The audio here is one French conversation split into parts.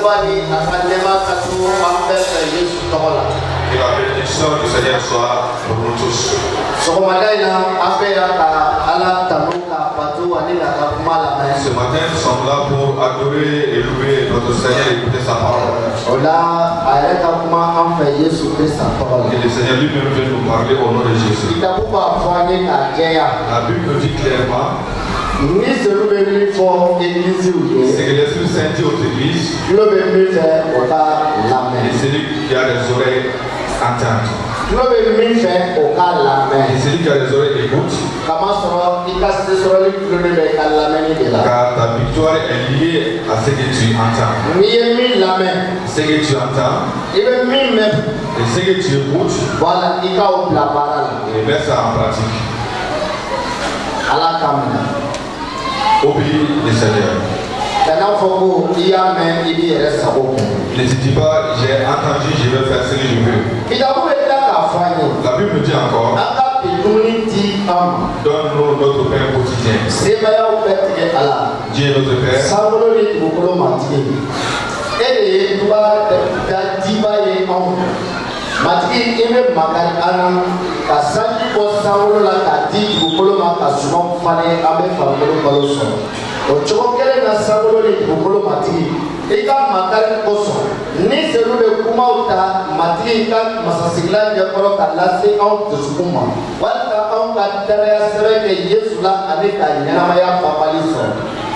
Que la bénédiction du Seigneur soit pour nous tous. Ce matin, nous sommes là pour adorer et louer notre Seigneur et écouter sa parole. Et le Seigneur lui-même veut nous parler au nom de Jésus. La Bible nous dit clairement ce que l'Esprit Saint dit aux églises, et celui qui a des oreilles entende. Et celui qui a des oreilles écoute. Car ta victoire est liée à ce que tu entends. Ce que tu entends et ce que tu écoutes, et mets ça en pratique. Obéis le Seigneur. Ne dis pas, j'ai entendu, je vais faire ce que je veux. La Bible dit encore, donne-nous notre pain quotidien. Dieu est notre Père. Matiki ime magari ana kasanji ko sawolo la kadi bukolo makasuno fane abe famolo koloso o chokele na sawolo ni bukolo matiki ika magari koso ni selule kuma uta matiki ika masasigla ya koro kalase au tusukuma wala au kadara ya sereke Yesu la aneka nyama ya papaliso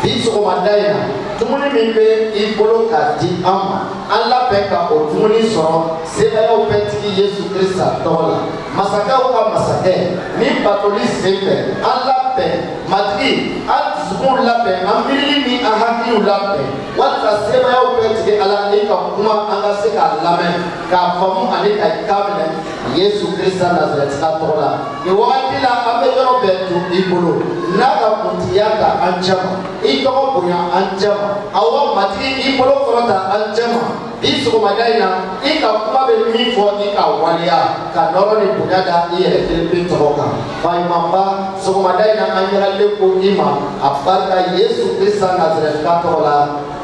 biso madaina tumuni mimbe ibolo kadi ama alla peka o tumuni soro seba ya opetiki Yesu Krista tola masaka uka masake ni patoli sepe alla pe matri atsumu la pe ambili ni ahaki ulape wata seba ya opetiki ala eka kuma anga seka lame ka famu aneka ikamene Yesu Krista Nazareth tola ni wakati la ambe yoro betu ibolo naka kutiyaka anjama ito punya anjama awa matri ibolo korota anjama biso madaina ika kuma be mifo ika walia kanoro ni budada iye pintoka fai mamba so madaina anyara lepo ima abarka Yesu Krista Nazareth katola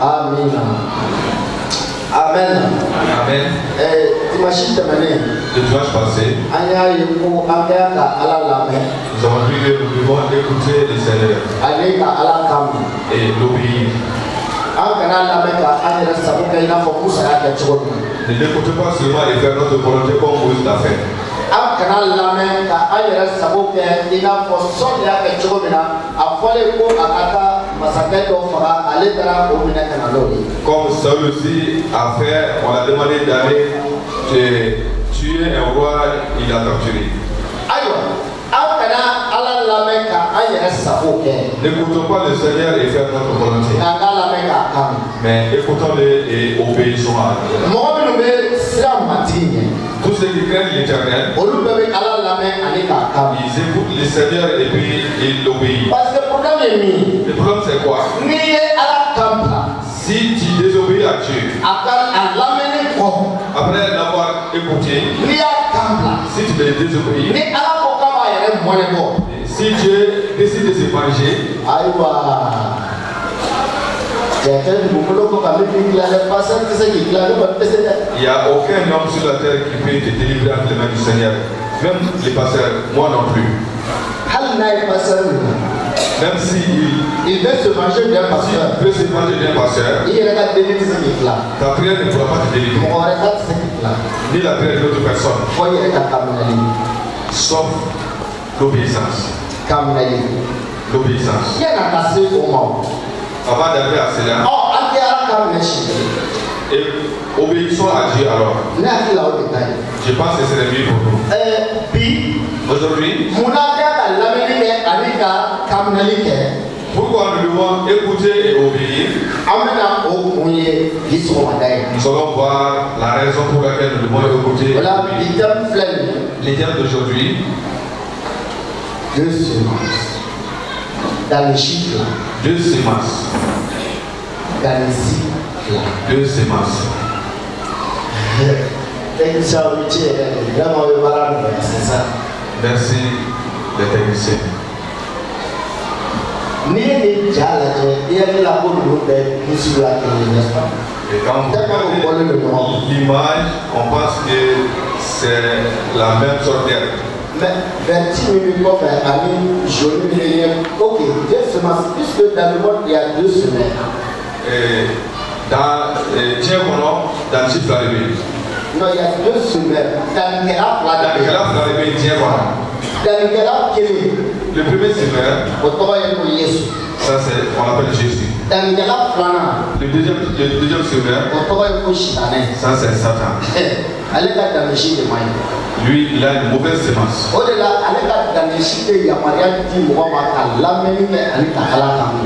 amina amen amen timashite mané le dimanche passé anya yeko anga ka ala lame nous avons vu que nous devons écouter le Seigneur aleka ala kam et l'obéir. Ne l'écoutez pas seulement et faire notre volonté comme Moïse l'a fait. Comme Saül aussi a fait, on a demandé d'aller tuer un roi, il a torturé. N'écoutons pas le Seigneur et faire notre volonté. Mais écoutons-le et obéissons à lui. Tous ceux qui craignent l'Éternel, ils écoutent le Seigneur et puis ils l'obéissent. Le problème c'est quoi? Si tu désobéis à Dieu, après l'avoir écouté, si tu le désobéis, si Dieu décide de se venger, il n'y a aucun homme sur la terre qui peut te délivrer entre les mains du Seigneur. Même les pasteurs, moi non plus. Même si il veut se venger d'un pasteur, ta prière ne pourra pas te délivrer. Ni la prière de l'autre personne. Sauf l'obéissance. L'obéissance. Avant d'arriver à cela, et obéissons à Dieu alors. Je pense que c'est le mieux pour nous. Aujourd'hui, pourquoi nous devons écouter et obéir? Nous allons voir la raison pour laquelle nous devons écouter et obéir. Les termes d'aujourd'hui, 2 semences. Dans le chiffre, 2 semences. Dans le cycle, 2 semences. C'est ça. Merci les techniciens. Et quand vous regardez l'image, on pense que c'est la même sorte d'herbe. Mais 26 minutes pour faire ami, journée, ok, 2 semaines, puisque dans le monde il y a 2 semaines. Dans le chiffre arrivé. Non, il y a 2 semaines. Dans le premier semaine, ça c'est, on appelle Jésus. Le deuxième semaine, ça c'est Satan. Lui, il a une mauvaise semence.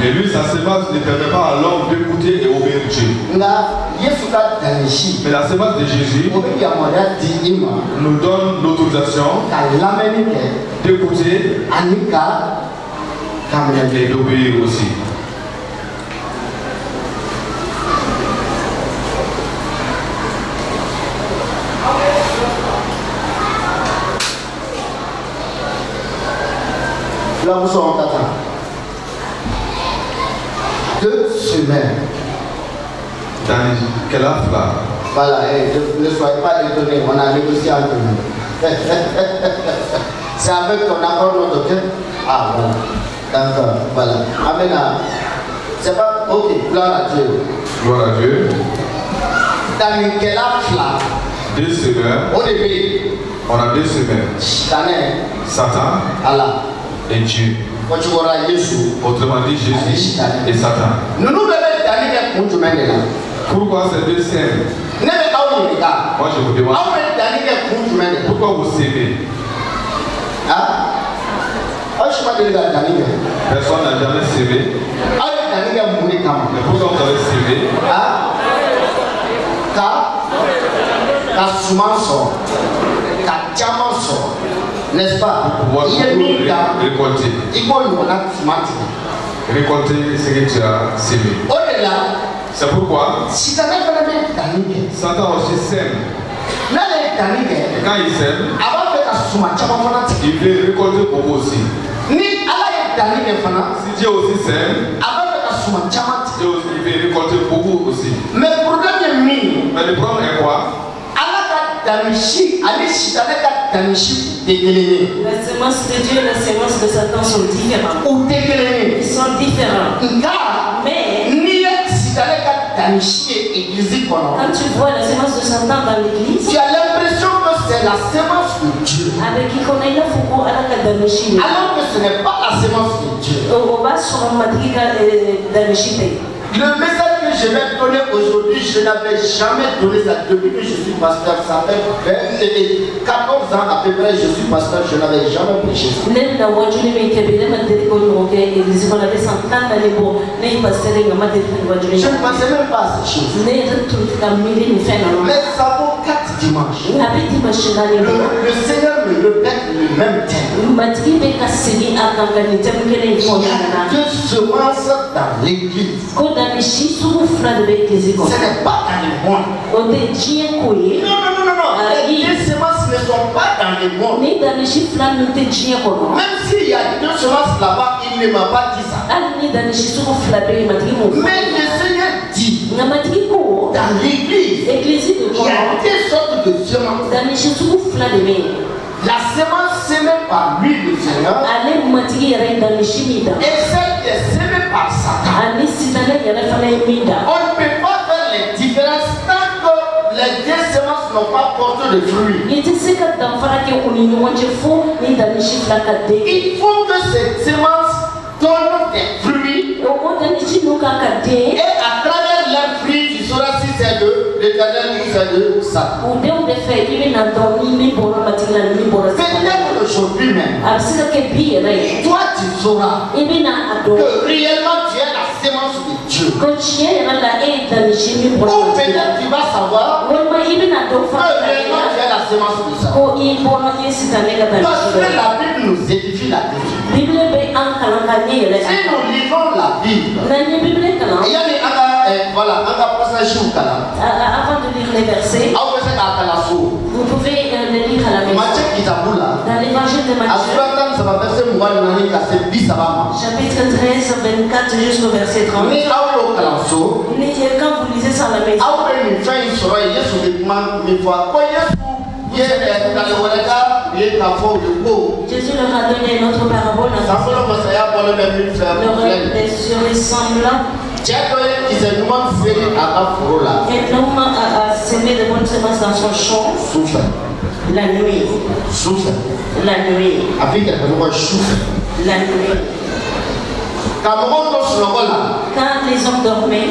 Et lui, sa semence ne permet pas à l'homme d'écouter et obéir Dieu. Mais la semence de Jésus nous donne l'autorisation d'écouter et d'obéir aussi. Là, vous serez en attente. 2 semaines. Dans quelle offre là? Voilà, ne soyez pas étonnés, on a négocié entre nous. C'est avec ton accord notre cœur. Ah, voilà. D'accord, voilà. Amen. C'est pas. Ok, gloire à Dieu. Gloire à Dieu. Dans quelle offre là? 2 semaines. Au début. On a 2 semaines. Satan. Allah. Et Dieu. Autrement dit Jésus et Satan. Pourquoi ces 2 scènes? Moi je vous demande. Pourquoi vous s'aimez? Personne n'a jamais s'aimé. Mais pourquoi vous avez s'aimé? N'est-ce pas? Récolter. Récolter ce que tu as sémé. C'est pourquoi Satan aussi sème. Et quand il sème, il veut récolter pour vous aussi. Si Dieu aussi sème, Dieu aussi veut récolter pour vous aussi. Mais le problème est quoi? La sémence de Dieu et la sémence de Satan sont différents. Ils sont différents. Mais quand tu vois la sémence de Satan dans l'église, tu as l'impression que c'est la sémence de Dieu. Alors que ce n'est pas la sémence de Dieu. Le message que je vais donner aujourd'hui, je n'avais jamais donné ça depuis que je suis pasteur. Ça fait 14 ans à peu près, je suis pasteur, je n'avais jamais prêché ça. Je ne pensais même pas à ces choses. Mais ça vaut 4 dimanches. Le Seigneur me répète le même thème. Il y a 2 semences dans l'église. Ce n'est pas dans les mondes. Non. Les 2 semences ne sont pas dans les mondes. Même s'il y a 2 semences là-bas, il ne m'a pas dit ça. Mais le Seigneur dit, dans l'église, il y a 2 sortes de semences. La semence semée par lui, le Seigneur, et celle qui est semée par Satan. On ne peut pas faire les différences tant que les 2 semences n'ont pas porté de fruits. Il faut que ces semences donnent des fruits. Et à travers leurs fruits, tu sauras si c'est de l'Éternel ou c'est de Satan. Peut-être aujourd'hui même, toi tu sauras que réellement tu es la sémence de Dieu. Ou peut-être tu vas savoir que réellement tu es la sémence de Satan. Parce que la Bible nous édifie là-dessus. Si nous lisons la Bible, il y a voilà, avant de lire les versets, vous pouvez les lire à la maison. Dans l'évangile de Matthieu, chapitre 13, 24 jusqu'au verset 30. Quand vous lisez ça à la maison, Jésus leur a donné une autre parabole sur les semblants. Un homme a semé de bonnes semences dans son champ. La nuit. La nuit. La nuit. Quand les hommes dormaient,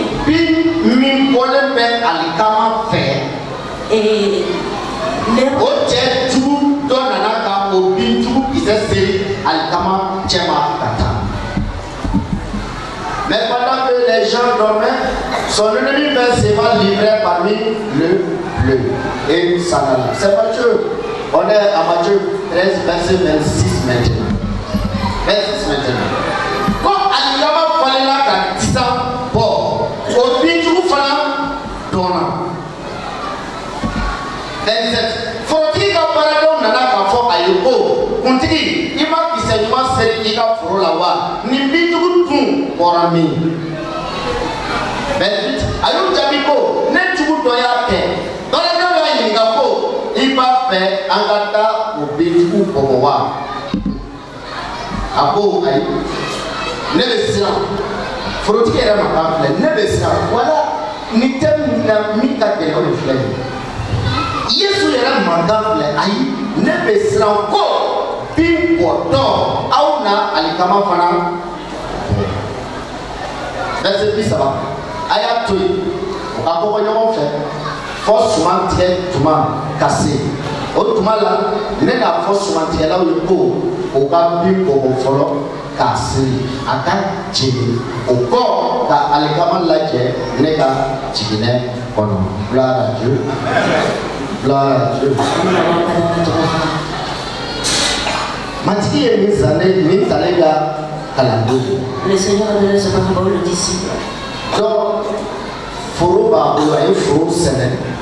et mais pendant que les gens dormaient, son ennemi Béelzébul livrait parmi le bleu et Satan. C'est Matthieu. On est à Matthieu 13, verset 26 maintenant. 26 maintenant. Quand Aligama fallait là qu'à 10 ans, bon, au but du fallait donnant. 27. Faut-il qu'à paradon nana qu'à fort ayoko, continue, il m'a dit c'est moi c'est qui a foro là-bas, ni bitu tout pour ami. 28. Ayou Jamiko, n'est tu dois y aller. Dans le cas là il il va faire un gata au bitu pour moi. Abo aïe, ne le sera. Faut-il qu'elle m'a parlé, ne le sera. Voilà, ni t'aimes ni la mika de l'eau de flemme. Yesu yɛrɛ mankan filɛ ayi ne bɛ siran ko bin bɔtɔ aw na alikama fana verset 30 a y'a to yen o ka kɔkɔ ɲɔgɔn fɛ fɔ suman tigɛ tuma ka se o tuma la ne n'a fɔ suman tigɛlaw ye ko o ka bin bɔbɔ fɔlɔ k'a siri a ka jigin o kɔ ka alikama lajɛ ne ka jiginɛ kɔnɔ gloire à Dieu. Gloire à Dieu. Le Seigneur a donné ce parabole aux disciples. Donc,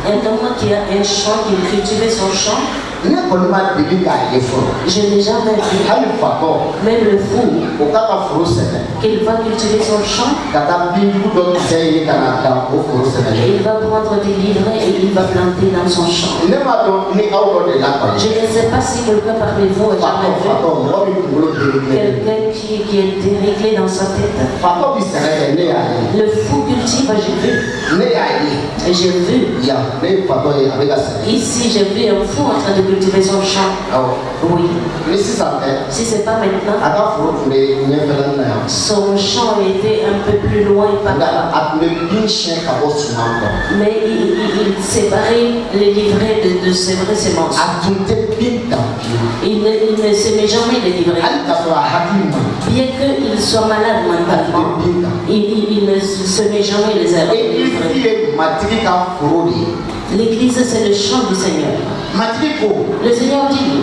un homme qui a un champ, qui cultivait son champ. Je n'ai jamais vu, même le fou, qu'il va cultiver son champ, il va prendre des livrets et il va planter dans son champ. Je ne sais pas si quelqu'un parmi vous a jamais vu quelqu'un qui est déréglé dans sa tête. Le fou cultive, j'ai vu. J'ai vu. Ici, j'ai vu un fou en train de cultiver son champ. Oui. Si c'est pas maintenant, son champ était un peu plus loin, mais il séparait les livrets de ses vraies semences. Il ne s'aimait jamais les livrets. Bien qu'il soit malade mentalement, il ne s'aimait jamais les livrets. L'église, c'est le champ du Seigneur. Le Seigneur dit,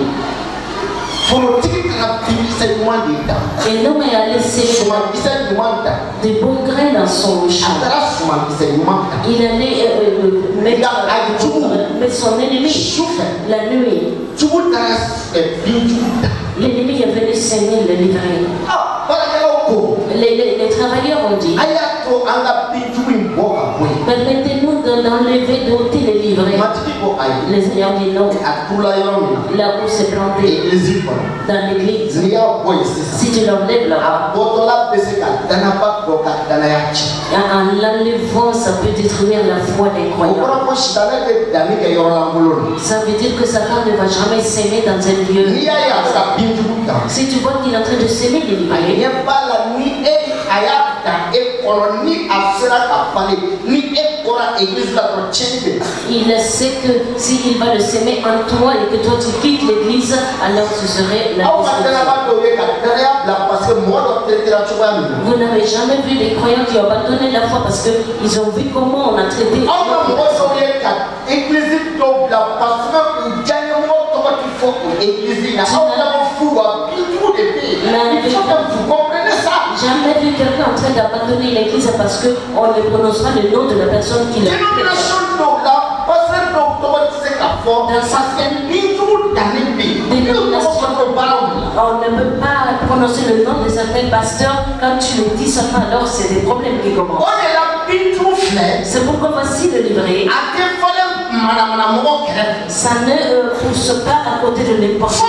et l'homme est allé sécher des bons grains dans son champ. Il allait mettre son ennemi la nuit. L'ennemi est venu saigner le livret. Les travailleurs ont dit, permettez-nous d'enlever, d'ôter les livrets. Le Seigneur dit non. Là où c'est planté, dans l'église, si tu l'enlèves là-bas, en l'enlevant, ça peut détruire la foi des croyants. Ça veut dire que Satan ne va jamais s'aimer dans un lieu. Si tu vois qu'il est en train de s'aimer des livrets, il sait que s'il va le s'aimer en toi et que toi tu quittes l'église, alors tu serais la destruction. Vous n'avez jamais vu des croyants qui ont abandonné la foi parce qu'ils ont vu comment on a traité. Jamais vu quelqu'un en train d'abandonner l'église parce qu'on ne prononcera le nom de la personne qui l'a. Dans certaines dénominations, on ne peut pas prononcer le nom de certains pasteurs. Quand tu le dis seulement, alors c'est des problèmes qui commencent. C'est pourquoi voici le livret. Ça ne pousse pas à côté de n'importe qui.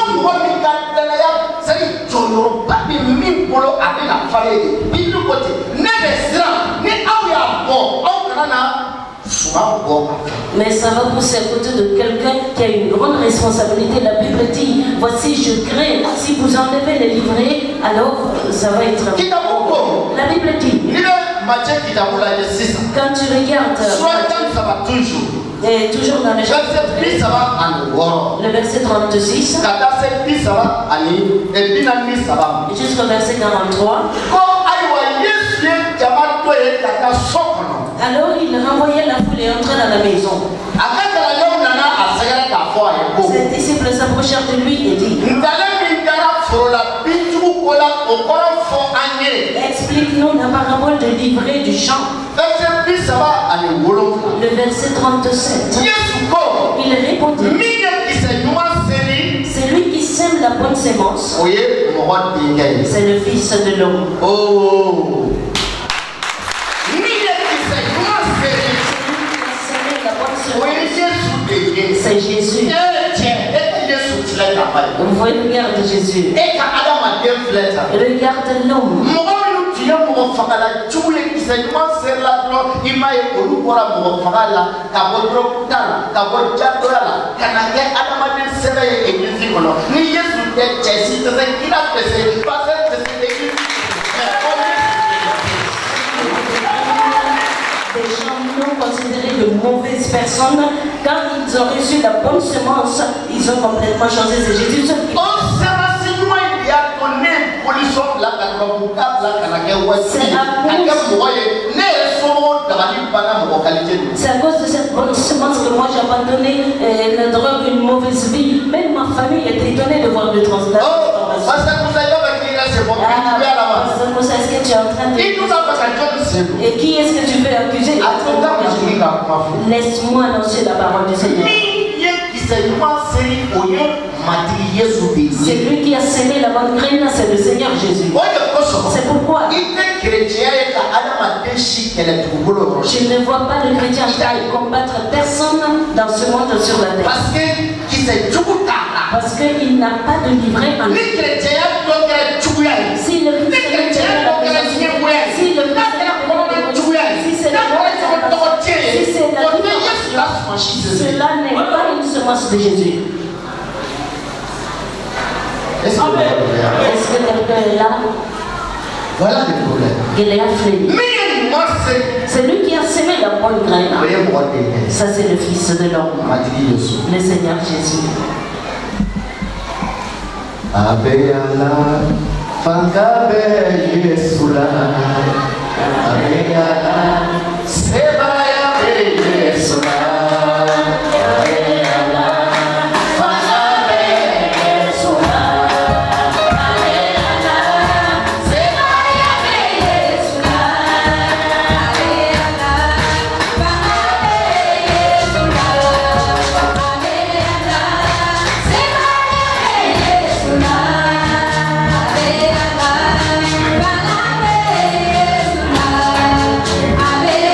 Mais ça va pousser à côté de quelqu'un qui a une grande responsabilité. La Bible dit, voici je crains, si vous enlevez les livrets, alors ça va être... La Bible dit, quand tu regardes, et toujours dans le verset 36, jusqu'au verset 43, alors il renvoyait la foule et entrait dans la maison. Ses disciples s'approchèrent de lui et dit, explique-nous la parabole de livret du champ. Le verset 37. Il répondit, c'est lui qui sème la bonne sémence. C'est le Fils de l'homme. Oh. C'est Jésus. Vous voyez le regard de Jésus. Regarde l'homme. Des gens non considérés de mauvaises personnes, quand ils ont reçu la bonne semence, ils ont complètement changé. C'est Jésus seul. C'est à cause de cette bonne semence que moi j'ai abandonné la drogue, une mauvaise vie. Même ma famille était étonnée de voir le transfert. Est-ce que tu es en train de... Et qui est-ce que tu veux accuser? Laisse-moi annoncer la parole du Seigneur. C'est lui qui a semé la bonne graine, c'est le Seigneur Jésus. C'est pourquoi je ne vois pas le chrétien combattre personne dans ce monde sur la terre. Parce qu'il n'a pas de livret en lui. Si le chrétien cela n'est pas une semence de Jésus. Est-ce que quelqu'un est là? Voilà le problème. Il est affligé. C'est lui qui a semé la bonne graine. Ça, c'est le Fils de l'homme, le Seigneur Jésus. Abeyala, Fangabe Yesula, Abeyala, Sebaya Yesula. Amen.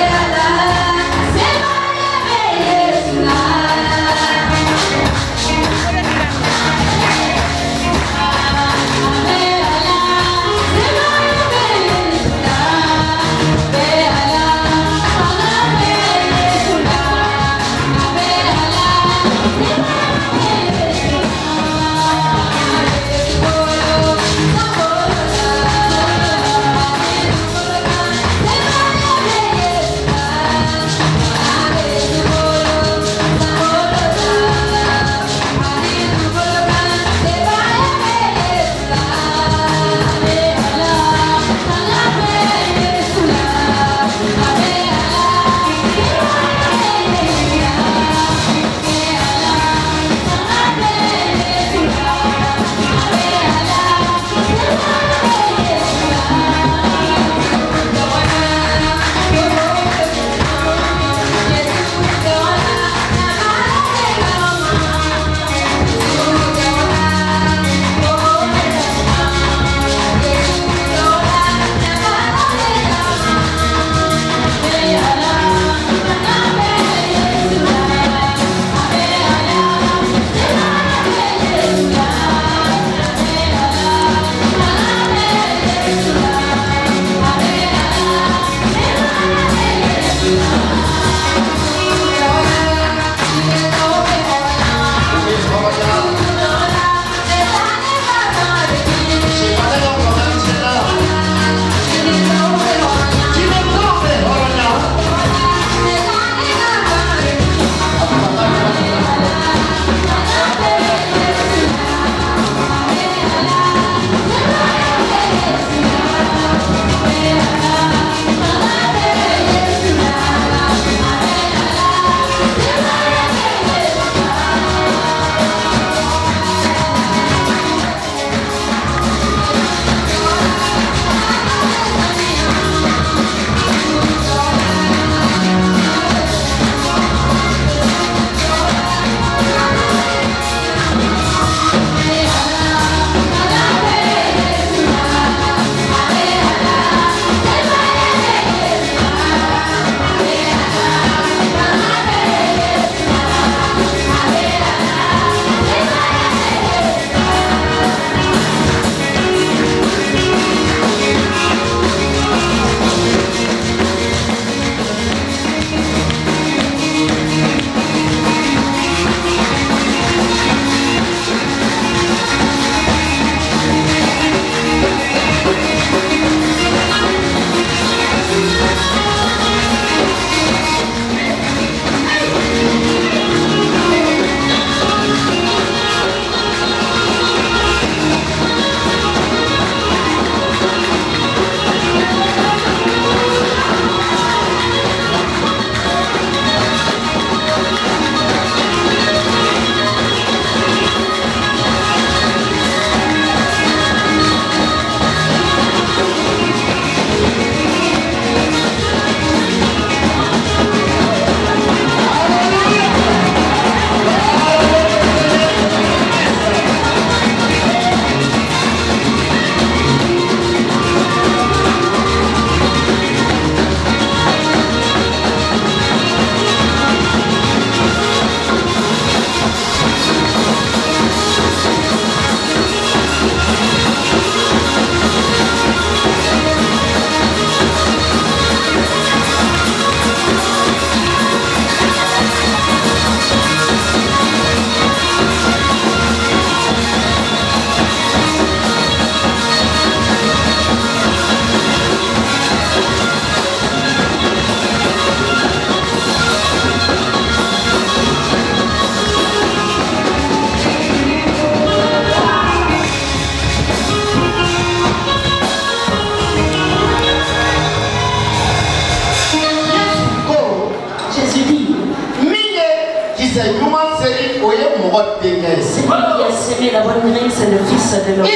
qui a semé la bonne graine, c'est le Fils de l'homme.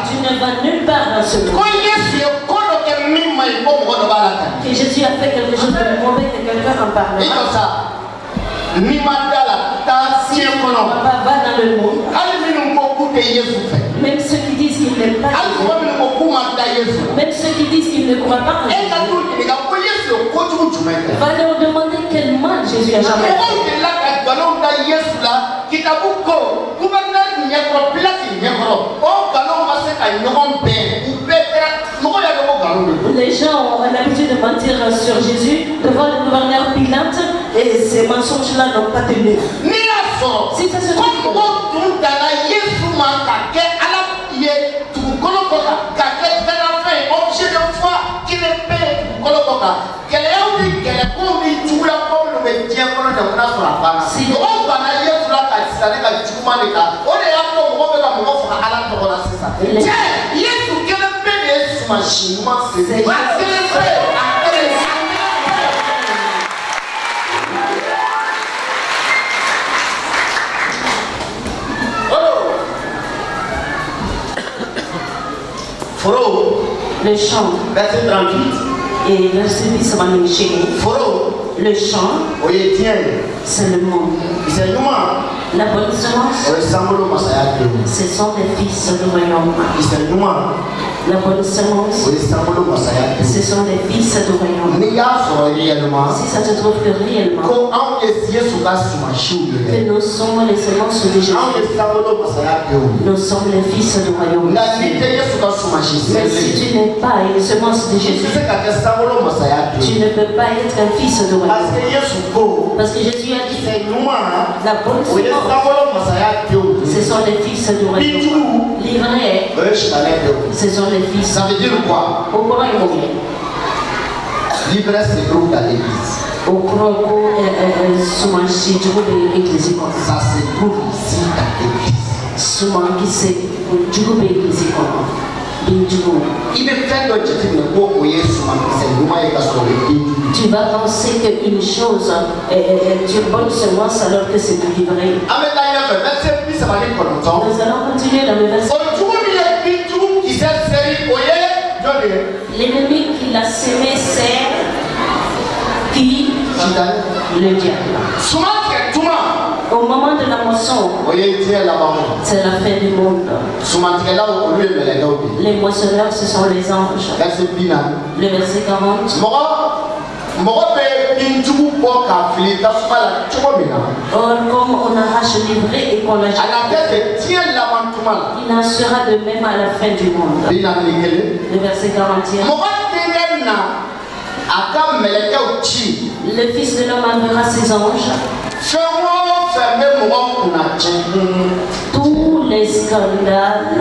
Tu ne vas nulle part dans ce monde. Que Jésus a fait quelque chose de mauvais, que quelqu'un en parle. Va dans le monde. Même ceux qui disent qu'ils n'aiment pas Jésus. Même ceux qui disent qu'ils ne croient pas en Jésus. Va leur demander quel mal Jésus a jamais fait. Les gens ont l'habitude de mentir sur Jésus devant le gouverneur Pilate et ces mensonges-là n'ont pas tenu. Si ça se trouve, le chant, verset 38. et verset 10, ça va nous enchaîner. Le chant, c'est le monde. La bonne semence, ce sont des fils du royaume. La bonne semence, ce sont des fils du royaume. Si ça te trouve que réellement, que nous sommes les semences de Jésus, nous sommes les fils du royaume. Mais si tu n'es pas une semence de Jésus, tu ne peux pas être un fils du royaume. Parce que Jésus a dit, la bonne semence, ce sont les fils du royaume. L'ivraie, ce sont les fils. Ça veut dire quoi? L'ivresse se trouve dans l'église. Ça se trouve ici dans l'église. Il me fait que tu vas penser qu'une chose est une bonne semence alors que c'est du livret. Nous allons continuer dans le verset. L'ennemi qui l'a semé, c'est qui? Le diable. Au moment de la moisson, c'est la fin du monde. Les moissonneurs, ce sont les anges. Le verset 40. Or, comme on arrache l'ivraie et qu'on la jette, il en sera de même à la fin du monde. Le verset 41. Le Fils de l'homme enverra ses anges. Tous les scandales.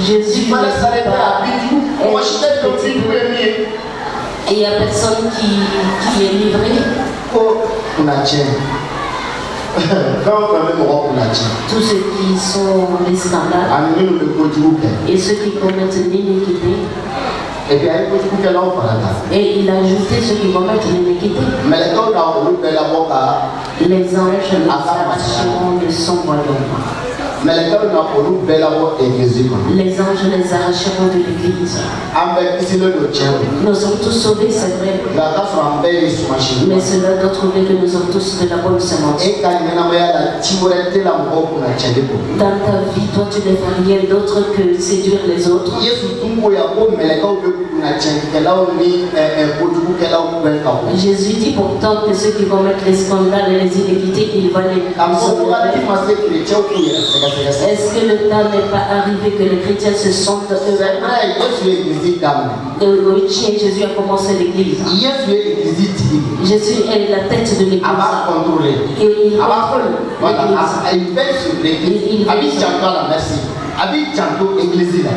Jésus et il n'y a personne qui est livré. Tous ceux qui sont des scandales et ceux qui commettent l'iniquité. Et il a ajouté ceux qui commettent l'iniquité. Les anges les arracheront de son royaume. Les anges les arracheront de l'église. Nous sommes tous sauvés, c'est vrai. Mais cela doit trouver que nous sommes tous de la bonne semence. Dans ta vie, toi tu ne fais rien d'autre que séduire les autres. Jésus dit pourtant que ceux qui commettent les scandales et les iniquités, il va les Est-ce que le temps n'est pas arrivé que les chrétiens se sentent Jésus a commencé l'église. Jésus est la tête de l'église. Et il contrôle l'église.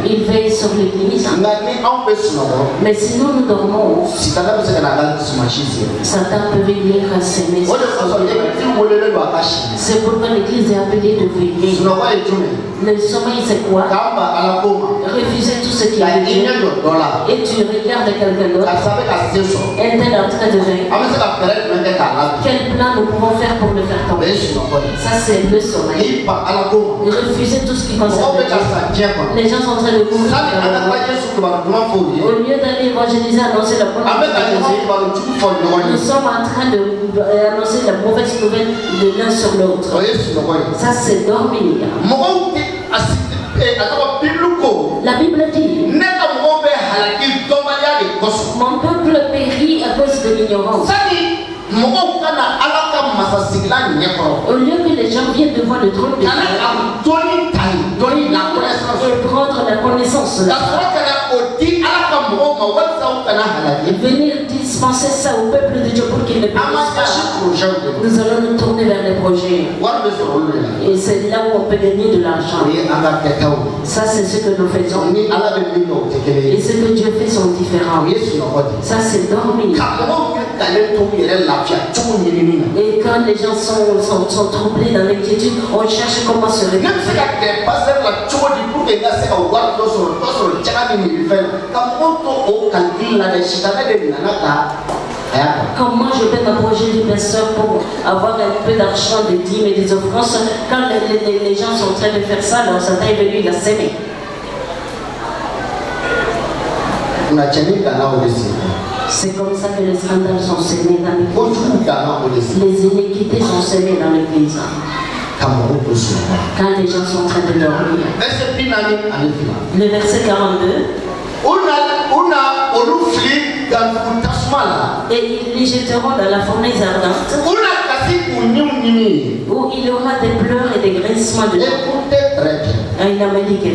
Il veille sur l'église. Mais si nous dormons, Satan peut venir s'aimer. C'est pourquoi l'église est appelée de veiller. Le sommeil, c'est quoi? Refuser tout ce qui est de Dieu. Et tu regardes quelqu'un d'autre. Elle est en train de venir. Quel plan nous pouvons faire pour le faire tomber? Ça, c'est le sommeil. Refuser tout ce qui concerne Dieu. Les gens sont en train de courir. Au lieu d'aller évangéliser, annoncer la bonne nouvelle de Jésus, nous sommes en train d'annoncer la mauvaise nouvelle de l'un sur l'autre. Ça, c'est dormir. La Bible dit: mon peuple périt à cause de l'ignorance. Au lieu que les gens viennent devant le trône de Dieu et prendre la connaissance de la venir dispenser ça au peuple de Dieu pour qu'il ne périsse pas. Nous allons nous tourner vers les projets. Et c'est là où on peut gagner de l'argent. Ça, c'est ce que nous faisons. Et ce que Dieu fait sont différents. Ça, c'est dormir. Et quand les gens sont troublés dans l'inquiétude, on cherche comment se réveiller. Comment je peux m'approcher du pasteur pour avoir un peu d'argent, des dîmes et des offrances quand les gens sont en train de faire ça, alors Satan est venu, il a sémé. C'est comme ça que les scandales sont sémés dans l'église. Les iniquités sont sémées dans l'église. Quand les gens sont en train de dormir. Le verset 42. Et ils les jetteront dans la fournaise ardente, où il y aura des pleurs et des grincements de dents. Il a dit que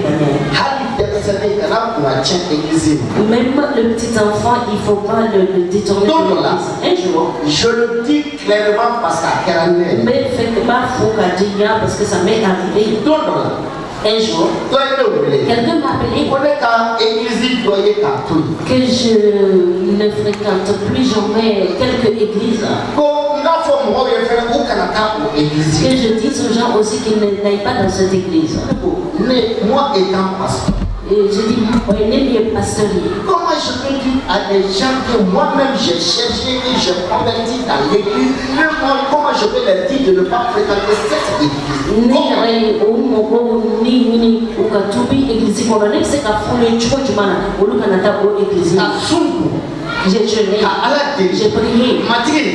même le petit enfant, il ne faut pas le détourner de l'église. Un jour, je le dis clairement parce qu'à mais faites pas faux parce que ça m'est arrivé. Un jour, quelqu'un m'a appelé que je ne fréquente plus jamais quelques églises. Que je dise aux gens aussi qu'ils n'aillent pas dans cette église. Mais moi étant pasteur, et je dis, pasteur, comment je peux dire à des gens que moi-même j'ai cherché et j'ai converti dans l'église, comment je peux leur dire de ne pas fréquenter cette église? J'ai jeûné, j'ai prié.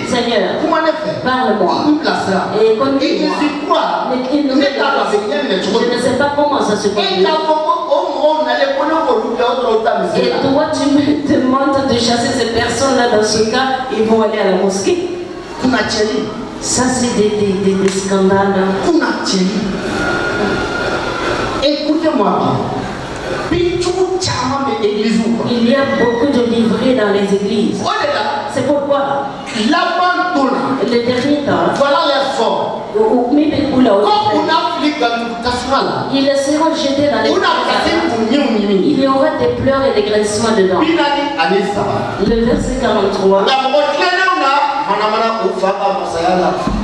Seigneur, parle-moi. Et conduis-moi. Je ne sais pas comment ça se passe. Et toi, tu me demandes de chasser ces personnes-là. Dans ce cas, ils vont aller à la mosquée. Ça, c'est des scandales. Écoutez-moi bien. Il y a beaucoup de livrets dans les églises. C'est pourquoi le dernier temps, voilà les forts. Ils seront jetés dans les églises. Il y aura des pleurs et des grincements dedans. Le verset 43.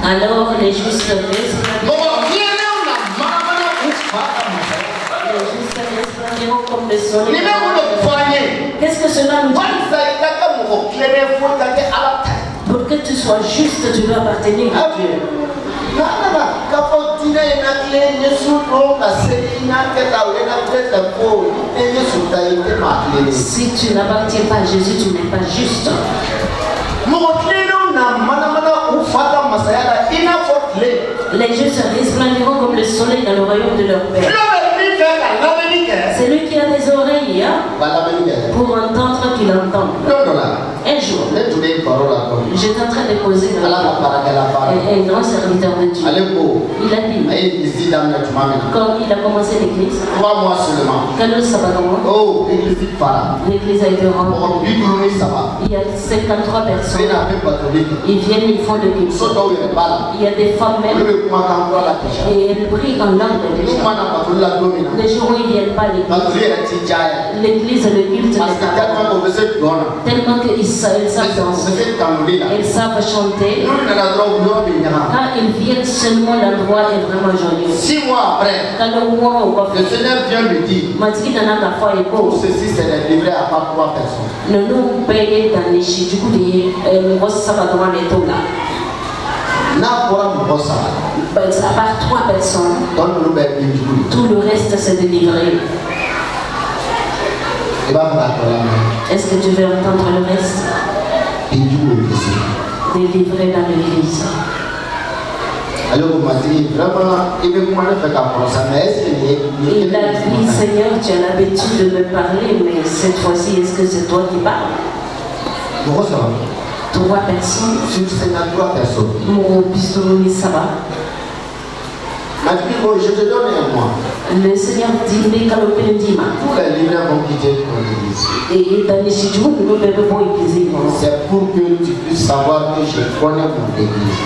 Alors les justes comme le soleil. Qu'est-ce que cela nous dit? Pour que tu sois juste, tu dois appartenir à Dieu. Si tu n'appartiens pas à Jésus, tu n'es pas juste. Les justes resplendiront comme le soleil dans le royaume de leur Père. C'est lui qui a des oreilles pour entendre qu'il entend. Un jour, j'étais en train de poser un grand serviteur de Dieu. Il a dit, quand il a commencé l'église, 3 mois seulement. L'église a été remplie. Il y a 53 personnes. Ils viennent, ils font le culte. Il y a des femmes même. Et elles prient en langue déjà. Les jours où ils ne viennent pas à l'église, le culte n'est pas tellement qu'ils savent danser. Ils savent chanter. Quand ils viennent seulement, l'endroit est vraiment joli. 6 mois après, le Seigneur vient lui dire, tout ceci c'est livré à part 3 personnes. À part 3 personnes, tout le reste c'est délivré. Est-ce que tu veux entendre le reste? Délivré dans l'église. Alors vous m'avez dit, vraiment, il veut comment faire comme ça, mais est-ce que il a dit, Seigneur, tu as l'habitude de me parler, mais cette fois-ci, est-ce que c'est toi qui parles? 3 personnes. Sur 53 personnes. Mon bistouri, ça va. Je te donne un mois. Le Seigneur dit, mais quand le Père dit, tous les leaders vont quitter ton église. Et dans les studios, nous ne pouvons pas utiliser. C'est pour que tu puisses savoir que je connais mon église.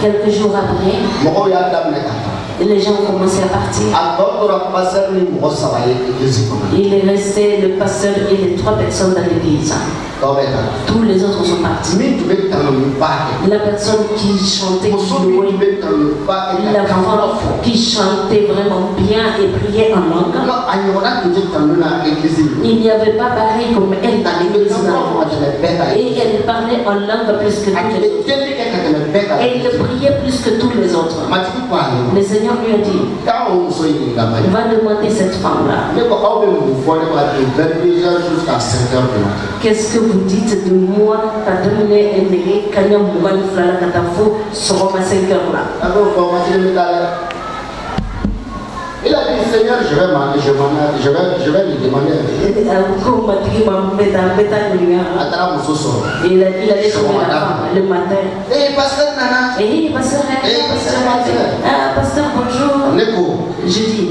Quelques jours après, les gens ont commencé à partir. Il est resté le pasteur et les 3 personnes dans l'église. Tous les autres sont partis. La personne qui chantait, la femme qui chantait vraiment bien et priait en langue, il n'y avait pas pareil comme elle dans l'église. Et elle parlait en langue plus que tous les autres. Et elle priait plus que tous les autres. Le Seigneur lui a dit, va demander cette femme-là. Qu'est-ce que vous dites de moi? Il a dit, Seigneur, je vais lui demander. Il allait trouver la femme le matin. Pasteur Nana. Pasteur, bonjour. Je dis,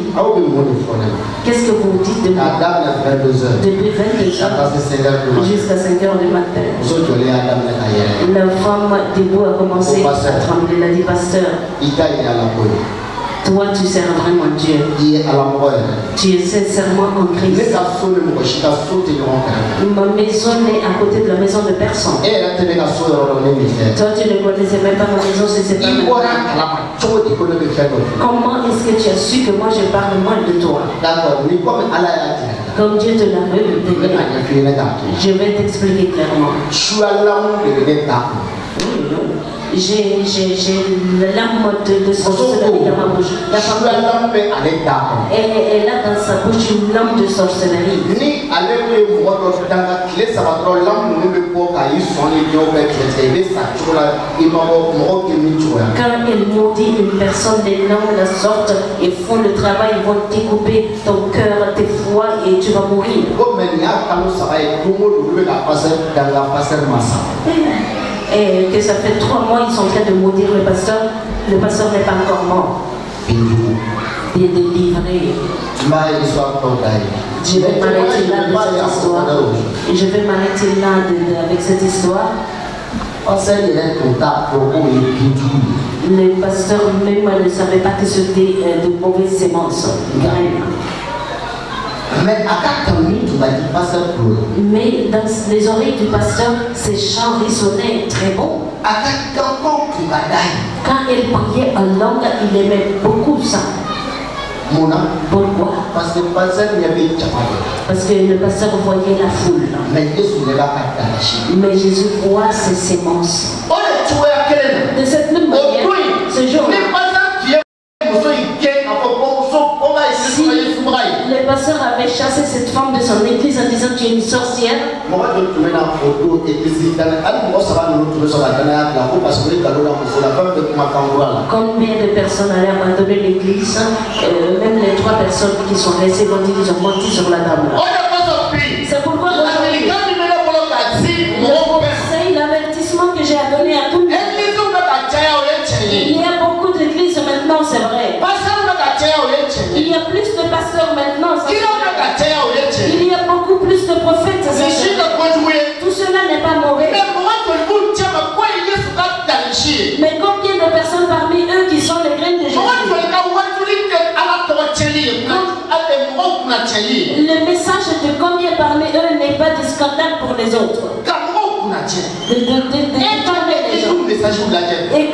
qu'est-ce que vous dites de moi? Depuis 22 heures jusqu'à 5 heures du matin. La femme debout a commencé à trembler. Elle a dit, pasteur, toi tu sers vraiment Dieu. Tu es sincèrement en Christ. Ma maison est à côté de la maison de personne. Toi tu ne connaissais même pas ma maison, c'est pas ma maison. Comment est-ce que tu as su que moi je parle mal de toi? Comme Dieu te l'a révélé, je vais t'expliquer clairement. J'ai l'âme de sorcellerie dans ma bouche. La femme, elle a dans sa bouche une lame de sorcellerie. Quand elle maudit une personne, les langues la sortent et font le travail, ils vont découper ton cœur, tes foies et tu vas mourir. Et que ça fait 3 mois, ils sont en train de maudire le pasteur. Le pasteur n'est pas encore mort. Il est délivré. Je vais m'arrêter là de cette histoire. Je vais m'arrêter là avec cette histoire. Le pasteur même ne savait pas que c'était de mauvaises semences. Mais dans les oreilles du pasteur, ces chants résonnaient très bon. Quand elle priait en langue, il aimait beaucoup ça. Pourquoi? Parce que le pasteur voyait la foule. Mais Jésus voit ses sémences. De cette même manière, ce jour-là, si le pasteur avait chassé cette femme de son église en disant tu es une sorcière, combien de personnes allaient abandonner l'église? Même les 3 personnes qui sont restées vont dire qu'ils ont menti sur la dame. C'est pourquoi c'est l'avertissement que j'ai à donner à tout le monde. Il y a beaucoup d'églises maintenant, c'est vrai. Il y a plus de pasteurs maintenant. Il y a beaucoup plus de prophètes. Tout cela n'est pas mauvais. Mais combien de personnes parmi eux qui sont les graines de Jésus? Le message de combien parmi eux n'est pas discuté. scandale pour les autres. Et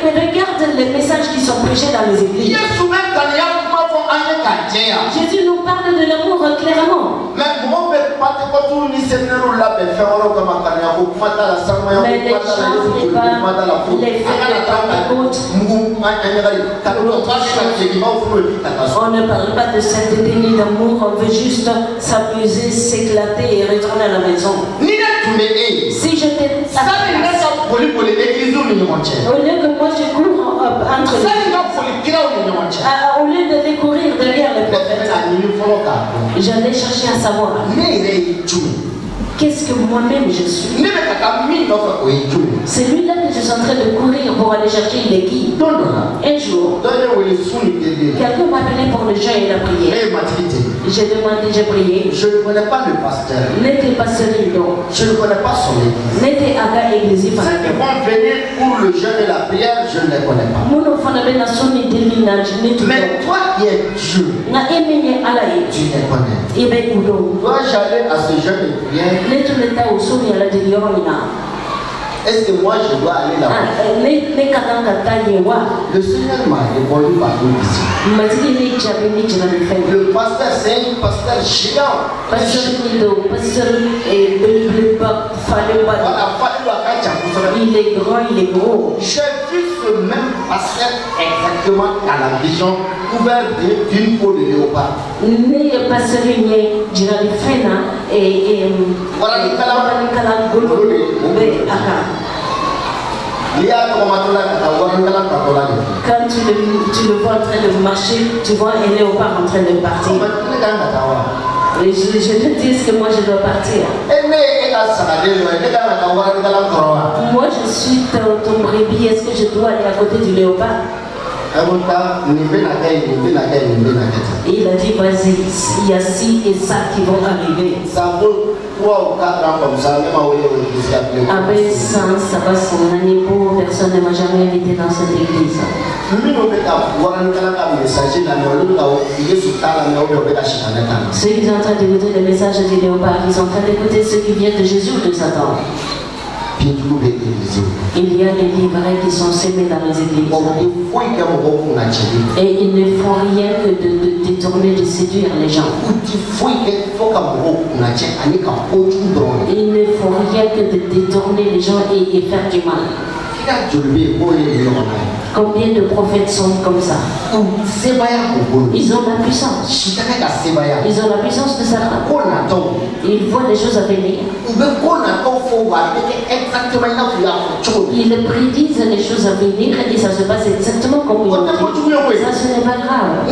que regarde les messages qui sont prêchés dans les églises. Jésus nous parle de l'amour clairement. Mais les gens on ne parle pas de cette déni d'amour, on veut juste s'amuser, s'éclater et retourner à la maison. Si je t'ai au lieu que moi je cours entre les au lieu de découvrir derrière les prophètes, j'allais chercher à savoir qu'est-ce que moi-même je suis. C'est lui là que je suis en train de courir pour aller chercher. Il est qui? Un jour, quelqu'un m'a appelé pour le jeûne et la prière. J'ai demandé, j'ai prié. Je ne connais pas le pasteur. N'était pas celui donc. Je ne connais pas son église. N'était à la église. Ceux qui vont venir pour le jeûne et la prière, je ne les connais pas. Mais toi qui es Dieu, tu les connais. Dois-je aller à ce jeûne et prière? Est-ce que moi je dois aller là-bas? Le Seigneur m'a répondu par une vision. Le pasteur, c'est un pasteur géant. Il est grand, il est gros. J'ai vu ce même pasteur exactement à la vision, couvert d'une peau de léopard. Quand tu le vois en train de marcher, tu vois un léopard en train de partir. Je te dis ce que moi je dois partir. Moi je suis ton brebis, est-ce que je dois aller à côté du léopard? Il a dit vas-y, il y a ci et ça qui vont arriver. Avec ça, ça va son année pour personne ne m'a jamais invité dans cette église. Ceux qui sont en train d'écouter le message du léopard, ils sont en train d'écouter ceux qui viennent de Jésus ou de Satan. Il y a des livrets qui sont sémés dans les églises. Et ils ne font rien que de détourner, de séduire les gens. Ils ne font rien que de détourner les gens et faire du mal. Combien de prophètes sont comme ça? Ils ont la puissance. Ils ont la puissance de Satan. Ils voient les choses à venir. Ils prédisent les choses à venir et ça se passe exactement comme ils ont dit. Ça, ce n'est pas grave.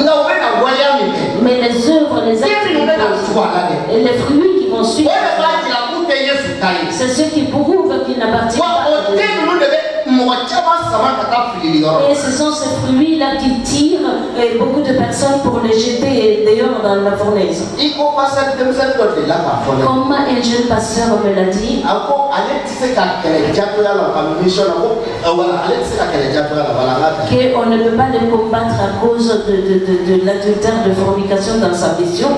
Mais les œuvres, les actes et les fruits qui vont suivre, c'est ceux qui prouvent qu'ils n'appartiennent pas à Dieu. Et ce sont ces fruits-là qui tirent beaucoup de personnes pour les jeter dehors dans la fournaise. Comment un jeune pasteur me l'a dit? Qu'on ne peut pas le combattre à cause de l'adultère de fornication dans sa vision.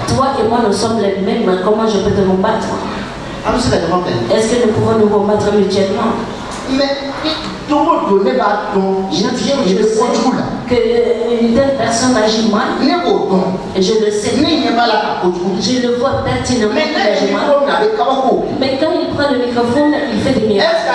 Toi et moi nous sommes les mêmes, comment je peux te combattre? Est-ce que nous pouvons nous combattre mutuellement? Mais je sais qu'une telle personne agit mal. Je le sais. Je le vois pertinemment qu'il agit mal. Mais quand il prend le microphone, il fait des miracles.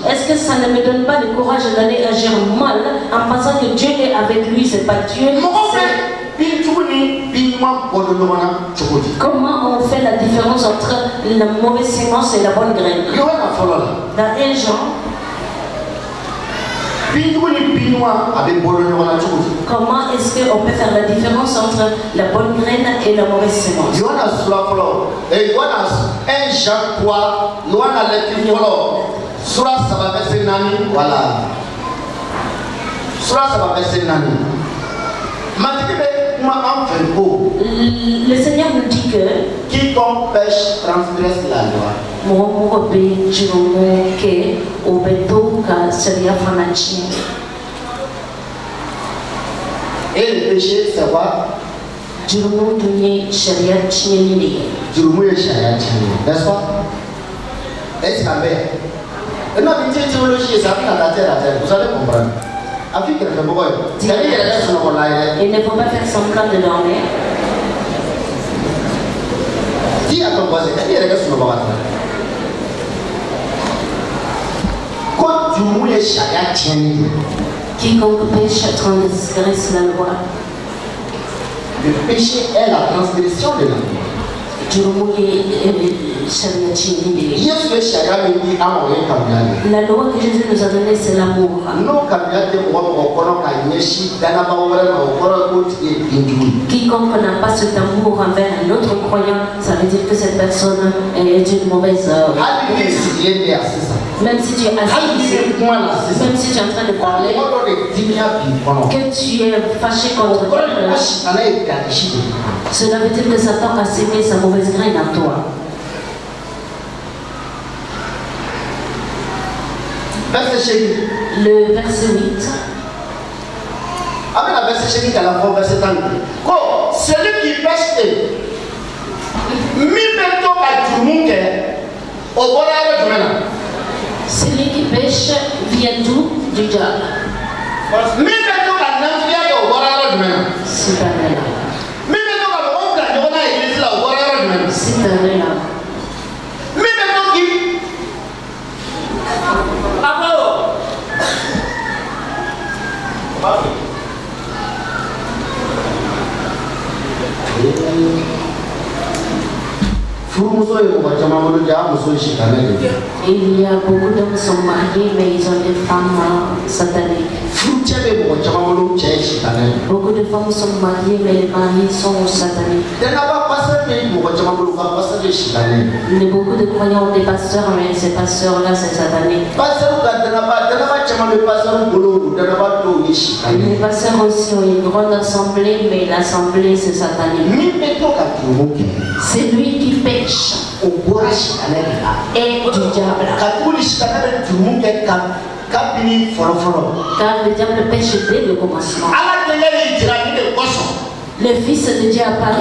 Est-ce que ça ne me donne pas le courage d'aller agir mal en pensant que Dieu est avec lui, c'est pas Dieu? Comment on fait la différence entre la mauvaise sémence et la bonne graine? Dans 1 Jean, comment est-ce qu'on peut faire la différence entre la bonne graine et la mauvaise sémence? Le Seigneur nous dit que quiconque pêche transgresse la loi. péché, c'est quoi? N'est-ce pas? Est-ce qu'à faire? Et non, mais théologie, ça vient dans la terre, vous allez comprendre. Il ne faut pas faire semblant de dormir. Dis à ton voisin, quand tu mouilles charia tient. Quiconque pêche transgresse la loi. Le péché est la transgression de la loi. La loi que Jésus nous a donnée, c'est l'amour. Quiconque n'a pas cet amour envers un autre croyant, ça veut dire que cette personne est une mauvaise œuvre. Même si tu es assis, même si tu es en train de parler, que tu es fâché contre quelqu'un, cela veut dire que Satan a sémé sa mauvaise graine en toi. Le verset 8. Amen, la verset 8 à la fin, verset 30. Celui qui pêche, celui qui pêche vient d'où? Du diable. C'est un là. C'est un là. Il y a beaucoup d'hommes qui sont mariés, mais ils ont des femmes sataniques. Beaucoup de femmes sont mariées, mais les maris sont sataniques. Il y a beaucoup de croyants ont des pasteurs, mais ces pasteurs-là, c'est satanique. Les pasteurs aussi ont une grande assemblée, mais l'assemblée, c'est satanique. C'est lui qui pêche. Et du diable. Car le diable pêche dès le commencement. Le Fils de Dieu apparaît.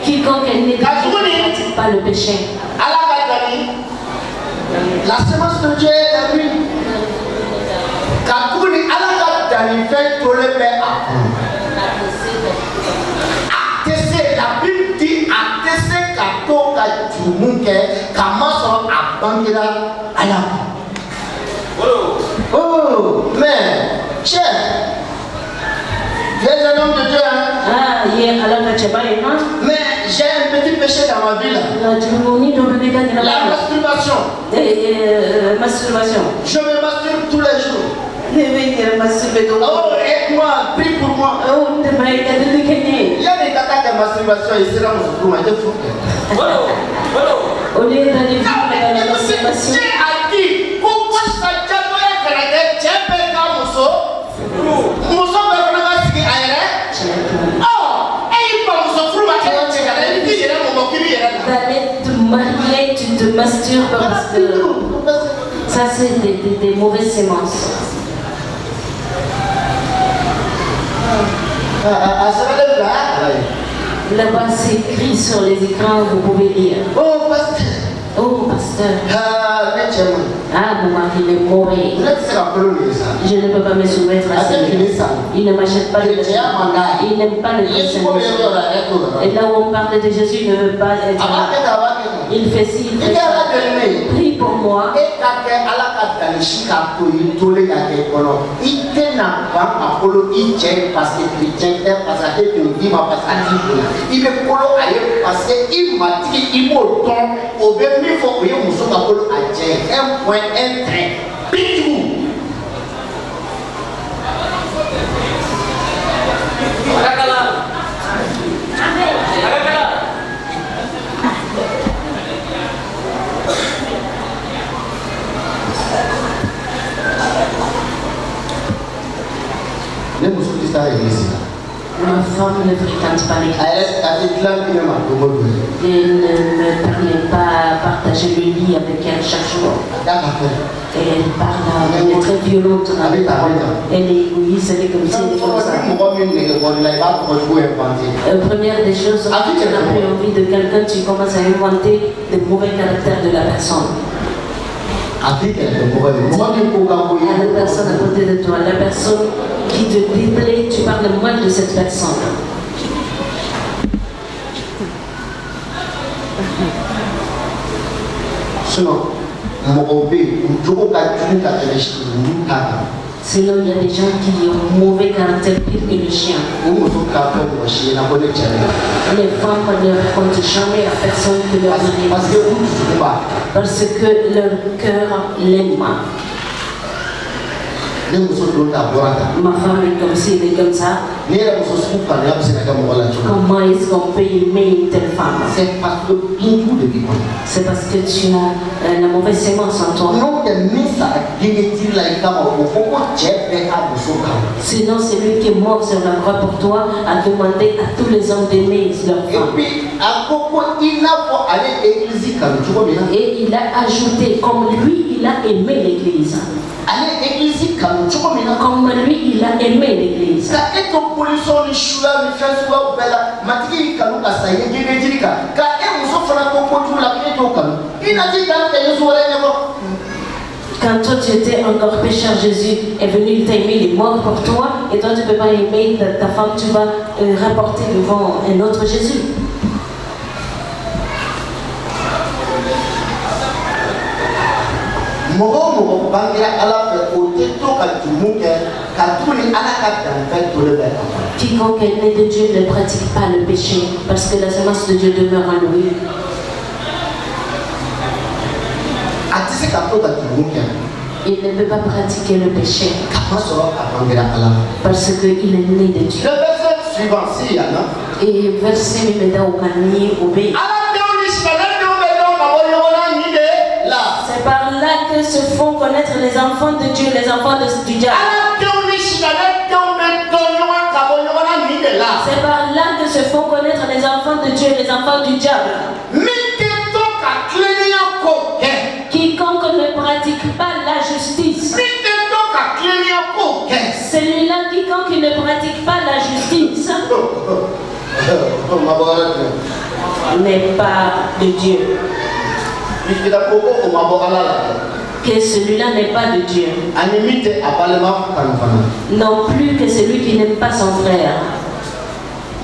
Quiconque ne pratique pas le péché. La semence de Dieu est lui. Quand il fait pour le père. La Bible dit attester kato kajumuke kamaso abangila ala. Oh, mais cher. Tu es un homme de Dieu, hein? Ah, mais j'ai un petit péché dans ma vie là. La masturbation. Masturbation. Je me masturbe tous les jours. Oh, aide-moi, prie pour moi. Il y a des tatas de masturbation ici là, mon je fou. Au lieu d'aller vivre la masturbation. Dieu a dit, pourquoi ça t'a pas été tu es payé dans mon seau? Mon seau va faire ce qu'il a. Oh, et il parle de son frou, d'aller te marier, tu te masturbes parce que ça c'est des mauvaises sémences. Là-bas c'est écrit sur les écrans, vous pouvez lire. Oh pasteur. Oh pasteur. Ah, mon mari est mauvais. Je ne peux pas me soumettre à ça. Il ne m'achète pas de chrétien. Il n'aime pas le chrétien. Et là où on parle de Jésus, il ne veut pas être là. Il fait ci, il fait ça. Prie pour moi. Il au béni faut que vous soyez un point, un train. Pitou. Ma femme ne fréquente pas l'église. Elle ne permet pas partager le lit avec elle chaque jour. Et elle parle, elle est très violente dans les paroles. Elle est égoïste, elle est comme ça, elle est comme ça. Première des choses, quand tu n'as plus envie de quelqu'un, tu commences à inventer le mauvais caractère de la personne. À la personne à côté de toi, la personne qui te déplaît, tu parles mal de cette personne. Sinon, il y a des gens qui ont mauvais caractère pire que le chien. Les femmes ne racontent jamais à personne que leur mari, parce que leur cœur l'aime. Ma femme est comme ci, elle est comme ça. Comment est-ce qu'on peut aimer une telle femme? C'est parce que tu as la mauvaise sémence en toi. Sinon, celui qui est mort sur la croix pour toi a demandé à tous les hommes d'aimer leur femme. Et il a ajouté, comme lui, il a aimé l'église. Comme lui, il a aimé l'église. Quand toi tu étais encore pécheur, Jésus est venu, il t'a aimé, il est mort pour toi, et toi tu ne peux pas aimer ta femme, tu vas rapporter devant un autre Jésus. Quiconque est né de Dieu ne pratique pas le péché, parce que la semence de Dieu demeure en lui. Il ne peut pas pratiquer le péché, parce qu'il est né de Dieu. Le verset suivant, et verset numéro 1, c'est par là que se font connaître les enfants de Dieu, les enfants du diable. C'est par là que se font connaître les enfants de Dieu, les enfants du diable. Quiconque ne pratique pas la justice. Celui-là, quiconque ne pratique pas la justice, n'est pas de Dieu. Que celui-là n'est pas de Dieu. Non plus que celui qui n'aime pas son frère.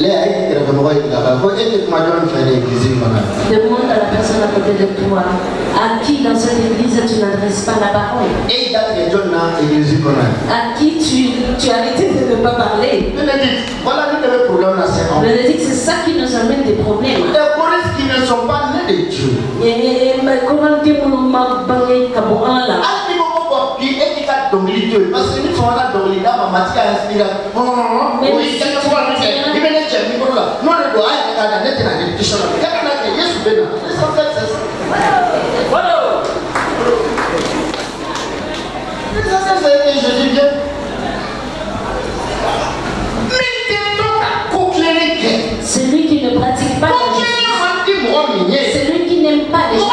Demande à la personne à côté de toi, à qui dans cette église tu n'adresses pas la parole? À qui tu as arrêté de ne pas parler? Je dis que c'est ça qui nous amène des problèmes. Qui ne sont pas nés de Dieu. Celui qui ne pratique pas la justice, celui qui n'aime pas les choses,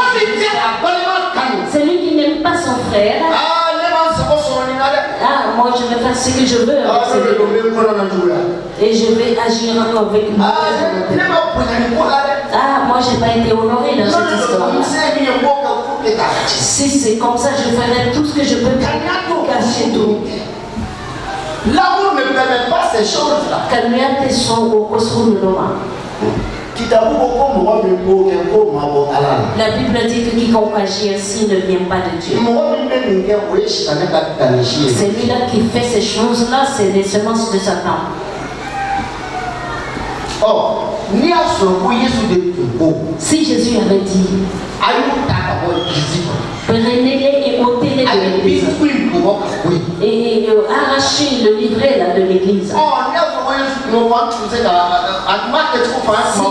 celui qui n'aime pas son frère. Ah, moi je vais faire ce que je veux avec et je vais agir avec lui. Ah, moi j'ai pas été honoré dans cette histoire. Si c'est comme ça, je ferai tout ce que je peux pour cacher tout. L'amour ne permet pas ces choses-là. La Bible dit que quiconque agit ainsi ne vient pas de Dieu. Celui-là qui fait ces choses-là, c'est les semences de Satan. Si Jésus avait dit, Prenez-les et ôtez-les de l'église. Et arrachez le livret là, de l'église. Si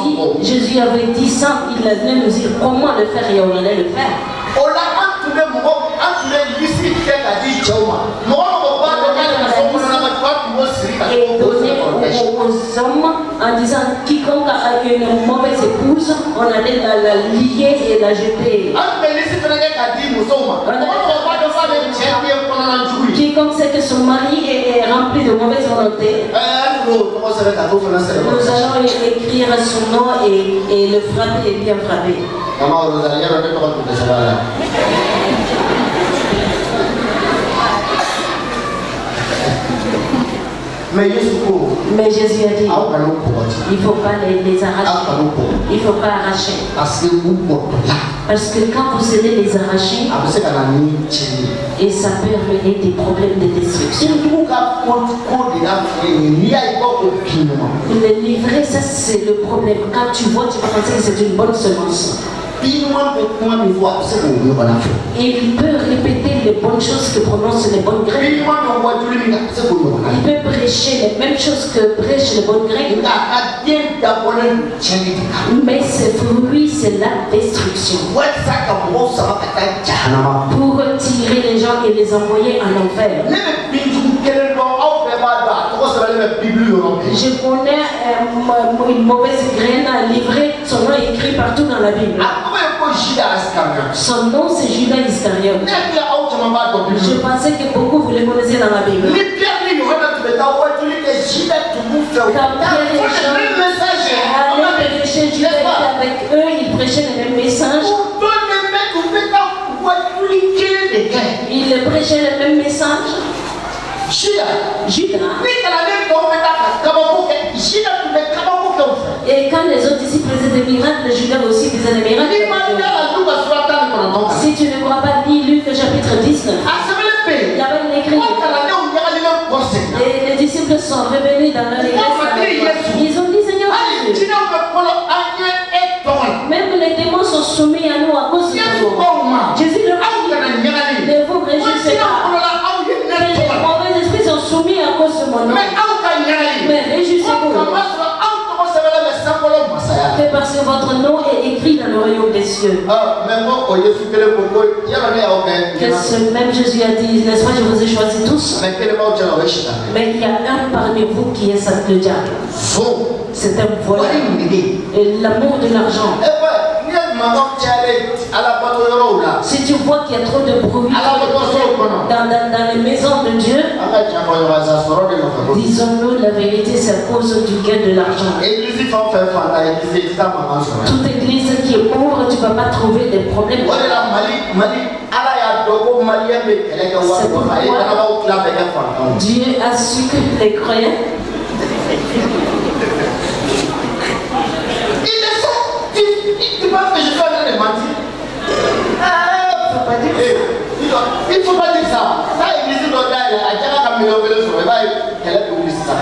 Jésus avait dit ça, il allait nous dire comment le faire et on allait le faire. Et donner aux hommes en disant quiconque a une mauvaise épouse, on allait la lier et la jeter. Quiconque sait que son mari est rempli de mauvaise volonté, nous allons écrire son nom et le frapper et bien frapper. Mais Jésus a dit, il ne faut pas les arracher. Il ne faut pas arracher. Parce que quand vous allez les arracher, et ça peut amener des problèmes de destruction. Le livret, ça c'est le problème. Quand tu vois, tu vas penser que c'est une bonne semence. Et il peut répéter les bonnes choses que prononcent les bonnes grecs. Il peut prêcher les mêmes choses que prêchent les bonnes grecs. Mais ses fruits, c'est la destruction. Pour retirer les gens et les envoyer en enfer. Je connais une mauvaise graine, un livret, son nom est écrit partout dans la Bible. Son nom c'est Judas Iscariote. Je pensais que beaucoup vous le connaissez dans la Bible. Quand Pierre et Jean allaient prêcher, Judas était avec eux, ils prêchaient les mêmes messages. Ils prêchaient les mêmes messages. Judas. Et quand les autres disciples faisaient des miracles, Judas aussi faisait des miracles. Si tu ne crois pas, lis Luc chapitre 19. Là-bas il écrit. Et les disciples sont revenus dans leur église. Ils ont dit Seigneur Jésus, même les démons sont soumis à nous à cause de nous. Jésus leur a dit, ne vous réjouissez pas. Les mauvais esprits sont soumis à cause de mon nom. Mais réjouissez-vous. Que parce que votre nom est écrit dans le royaume des cieux. Que ce même Jésus a dit, n'est-ce pas, je vous ai choisi tous. Mais il y a un parmi vous qui est le diable. C'est un voleur. L'amour de l'argent. Si tu vois qu'il y a trop de bruit dans les maisons de Dieu, disons-nous la vérité, c'est à cause du gain de l'argent. Toute église qui est pauvre, tu ne vas pas trouver des problèmes. C'est pourquoi Dieu a su que les croyants tu penses que je suis en train de mentir? Il ne faut pas dire ça.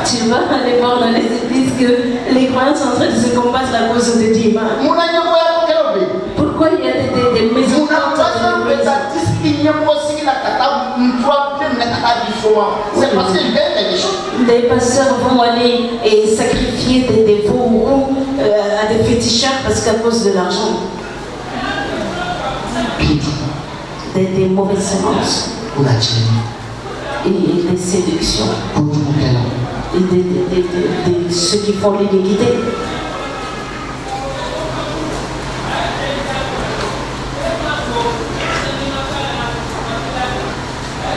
Tu vas aller voir dans les églises que les croyants sont en train de se combattre à cause de Dieu. Pourquoi il y a des maisons c'est parce qu'ils gagnent quelque chose. Des pasteurs vont aller et sacrifier des veaux à des féticheurs parce qu'à cause de l'argent. Des mauvaises semences. Et des séductions. Et de ceux qui font l'iniquité.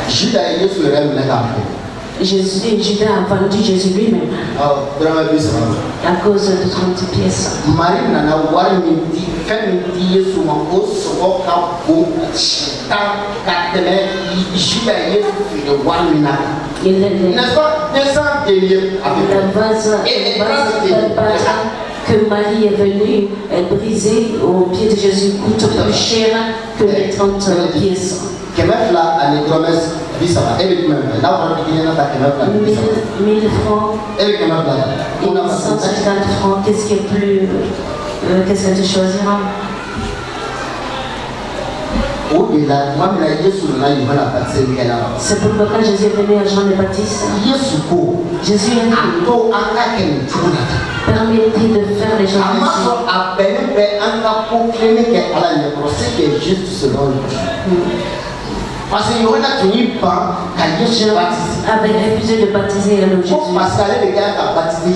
Judas a vendu Jésus lui-même à cause de 30 pièces. Que Marie est venue briser au pied de Jésus coûte plus cher que les 30 pièces. 1000 francs, 150 francs, qu'est-ce qui est plus. Qu'est-ce que tu choisiras? C'est pourquoi quand Jésus est venu à Jean le Baptiste, Jésus a dit, permettez de faire les choses parce qu'il y aurait pas avait refusé de baptiser le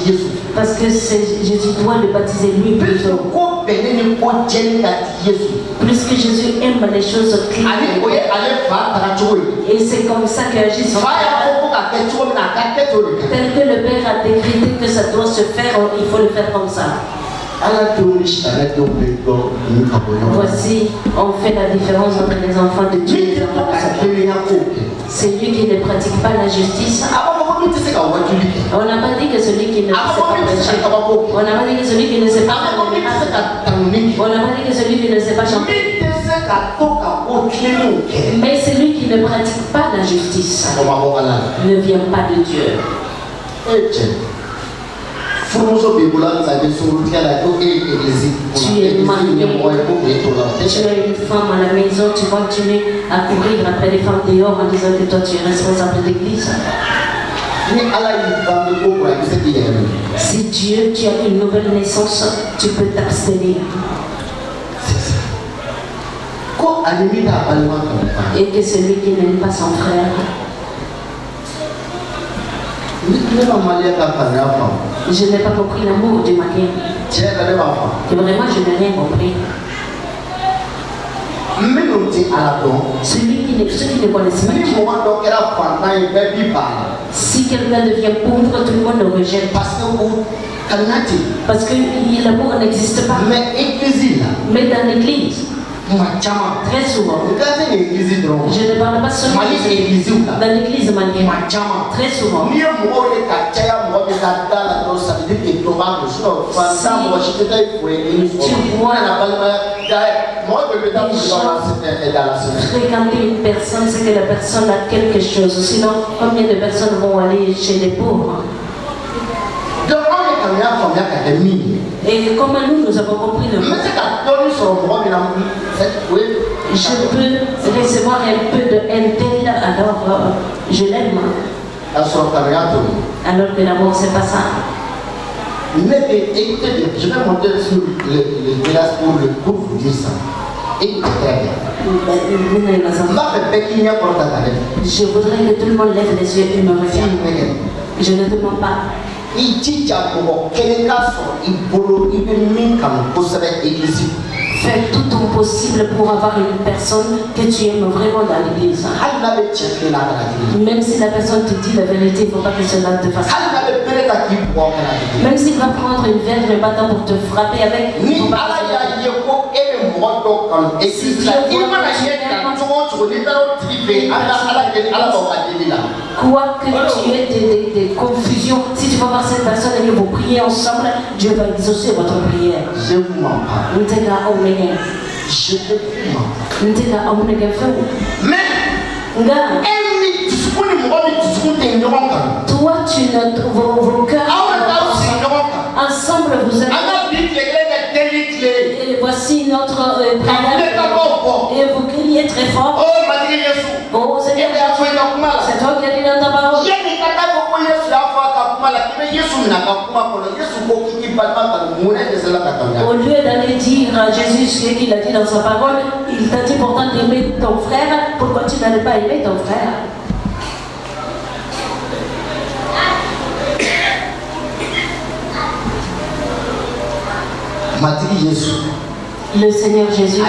Jésus. Parce que Jésus doit le baptiser lui plutôt. Plus que Jésus aime les choses claires. Et c'est comme ça qu'agit son Père. Tel que le Père a décrété que ça doit se faire, il faut le faire comme ça. Voici, on fait la différence entre les enfants de Dieu et les enfants de Satan. Celui qui ne pratique pas la justice. On n'a pas dit que celui qui ne sait pas prêcher. On n'a pas dit que celui qui ne sait pas faire des miracles. On n'a pas dit que celui qui ne sait pas chanter. Mais celui qui ne pratique pas la justice ne vient pas de Dieu. Tu es marié, tu as une femme à la maison, tu continues à courir après les femmes dehors en disant que toi tu es responsable d'église. Si Dieu, tu as une nouvelle naissance, tu peux t'abstenir. Et que celui qui n'aime pas son frère. Je n'ai pas compris l'amour du mari. Et vraiment, je n'ai rien compris. Ceux qui ne connaissent pas Dieu. Si quelqu'un devient pauvre, tout le monde le rejette. Parce que l'amour n'existe pas. Mais dans l'église, très souvent, je ne parle pas seulement dans l'église manière. Très souvent, fréquenter une personne, c'est que la personne a quelque chose. Sinon, combien de personnes vont aller chez les pauvres? Et comme nous avons compris le mot, je peux recevoir un peu de tel, alors je l'aime. Alors que l'amour, c'est pas ça. Je vais monter sur le glace pour vous dire ça. Je voudrais que tout le monde lève les yeux et me regarde. Je ne demande pas. Fais tout ton possible pour avoir une personne que tu aimes vraiment dans l'église. Même si la personne te dit la vérité, il ne faut pas que cela te fasse. Même s'il va prendre une verre et bâton pour te frapper avec. Quoi que tu aies des confusions, si tu vas voir cette personne et que vous priez ensemble, Dieu va exaucer votre prière. Je vous mens pas. Je te toi, tu ne vos cœurs ensemble, vous êtes. Et voici notre prière. Et vous criez très fort. Oh Seigneur, c'est toi qui as dit dans ta parole. Au lieu d'aller dire à Jésus ce qu'il a dit dans sa parole, il t'a dit pourtant d'aimer ton frère. Pourquoi tu n'allais pas aimer ton frère? Le Seigneur Jésus.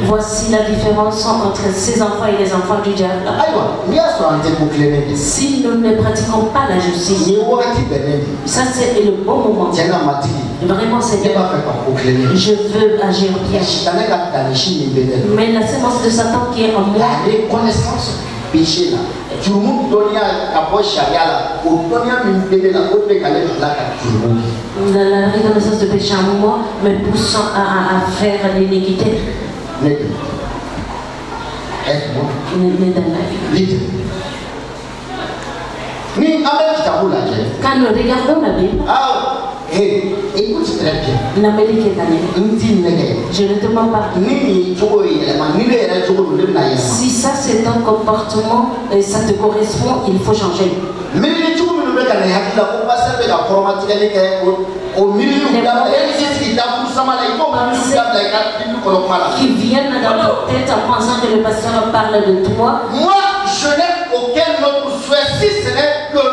Voici la différence entre ses enfants et les enfants du diable. Si nous ne pratiquons pas la justice, ça c'est le bon moment. Vraiment, Seigneur, je veux agir bien. Mais la sémence de Satan qui est en moi, péché là. Tout le monde donne à charia là. Au donner une belle là, au péché là, la reconnaissance de péché en moi me pousse à faire l'iniquité. Aide-moi. Quand nous regardons la Bible, Hey, écoute très bien. Je ne te mens pas. Si ça c'est un comportement et ça te correspond, il faut changer. Qui viennent dans ta tête en pensant que le pasteur parle de toi. Moi, je n'ai aucun autre souhait si ce n'est que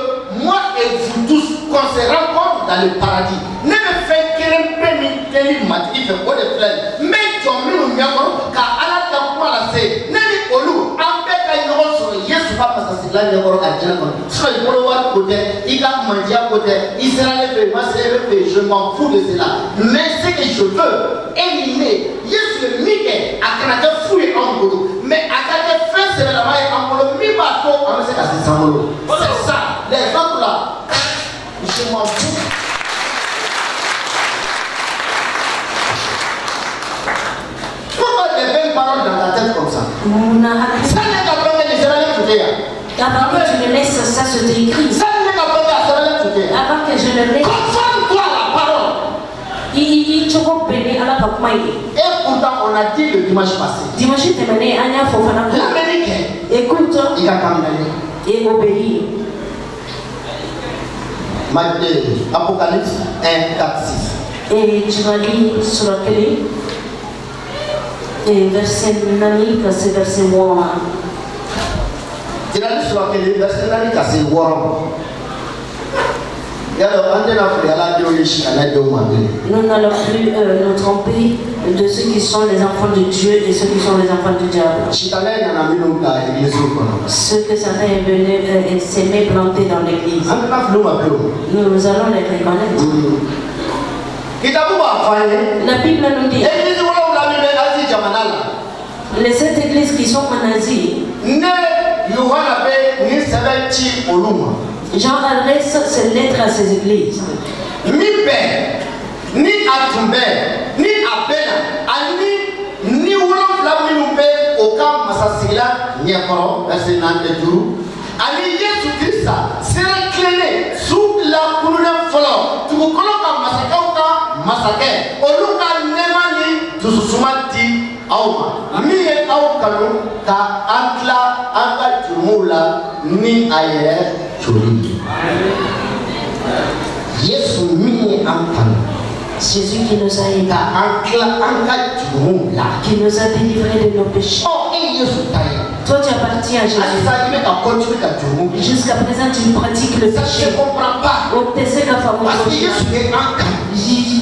moi et vous tous qu'on se rencontre dans le paradis. Ne me faites qu'un peu de matrice pour les fleurs. Mais tu as mis le mien car à la table pour la c'est. N'est-ce pas Olu, en fait, il y a une chose, Yesu va passer là, il y a un adjunct. Soit il faut le voir côté, il a mangé à côté, il sera levé, moi c'est levé, je m'en fous de cela. Mais ce que je veux, éliminer, Yesu le Mickey, à Canada fouille en boulot. Mais à Canada fait, c'est la maille en boulot, mi bateau, on sait qu'à c'est ça, les autres là, je m'en fous. Pourquoi les belles paroles dans la tête comme ça? Ça n'est qu'à prendre les Israéliens tout à avant que tu le laisses, ça se décrit. ça n'est qu'à prendre les Israéliens tout à Avant que je le laisse. Conforme-toi à la parole. Et pourtant, on a dit le dimanche passé. Écoute et obéis. Apocalypse 1, 4, 6. Et tu vas lire sur la clé. Et verset Nani, c'est verset 1. Tu vas lire sur la clé, verset Nani, c'est 1. Nous n'allons plus nous tromper de ceux qui sont les enfants de Dieu et ceux qui sont les enfants du diable. Ceux que Satan est venu s'aimer planter dans l'église. Nous allons les reconnaître. La Bible nous dit les 7 églises qui sont en Asie. Jean adresse ses lettres à ces églises. Ni Père, ni Atumbe, ni Abena, ni Wolofla Minumbe, aucun Massasila, Niakoro, verset 92. Ani Yesu Christa, c'est clé sous la couleur fleur. Tu vous colloques à Massakauka, Massake, Oluka Nemani, tu Susumati, Auma. Mie Aukano, Ka Antla, Anga Tumula, ni Ayer. Jésus qui nous a aidés, qui nous a délivrés de nos péchés. Toi tu appartiens à Jésus. Jusqu'à présent tu pratiques le péché.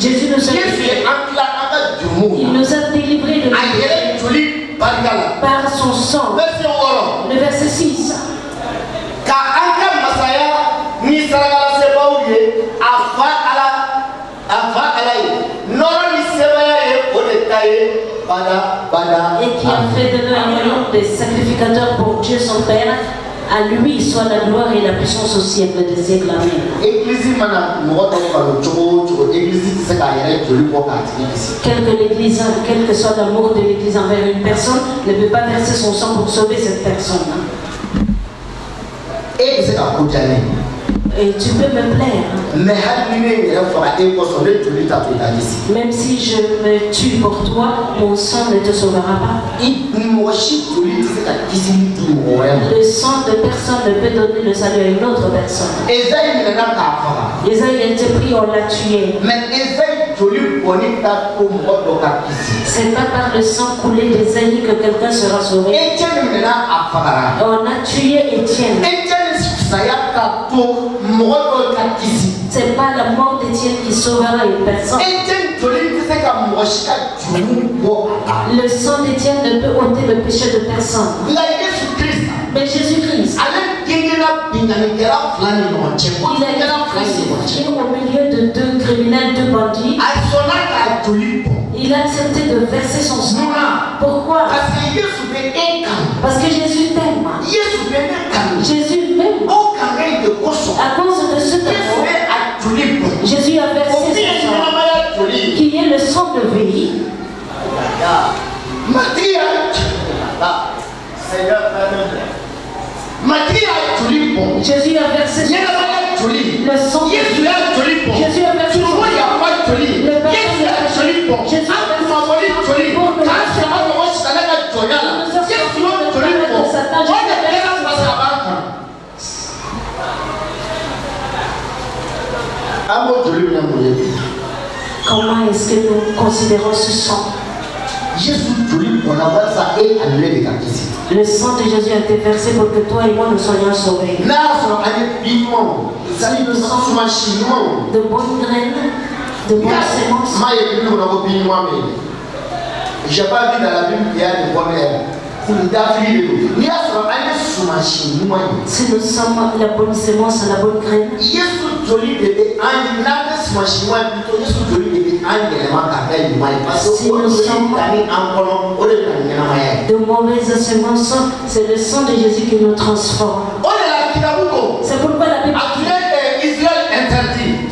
Jésus nous a délivrés. Il nous a délivrés de nos péchés par son sang. Le verset 6. Et qui a fait de nous un royaume des sacrificateurs pour Dieu son Père. À lui soit la gloire et la puissance au siècle des siècles. Amen. Quel que soit l'amour de l'église envers une personne, ne peut pas verser son sang pour sauver cette personne. Et tu peux me plaire. Même si je me tue pour toi, mon sang ne te sauvera pas. Le sang de personne ne peut donner le salut à une autre personne. Ésaïe a été pris, on l'a tué. C'est pas par le sang coulé d'Ésaïe que quelqu'un sera sauvé. On a tué Étienne. C'est pas la mort d'Étienne qui sauvera une personne. Le sang d'Étienne ne peut ôter le péché de personne. Mais Jésus-Christ, il a au milieu de 2 criminels, 2 bandits. Il a accepté de verser son sang. Pourquoi? Parce que Jésus t'aime. Jésus m'aime. À cause de ce amour, Jésus a versé son sang, qui est le sang de vie. Jésus a versé son sang. Le sang de vie. Jésus a versé son sang. Comment est-ce que nous considérons ce sang? Le sang de Jésus a été versé pour que toi et moi nous soyons sauvés. De bonnes graines, de bonnes semences. J'ai pas vu dans la Bible qu'il y a des bonnes herbes. Si nous sommes la bonne semence, la bonne graine. Si nous sommes de mauvaises semences, c'est le sang de Jésus qui nous transforme. C'est pourquoi la Bible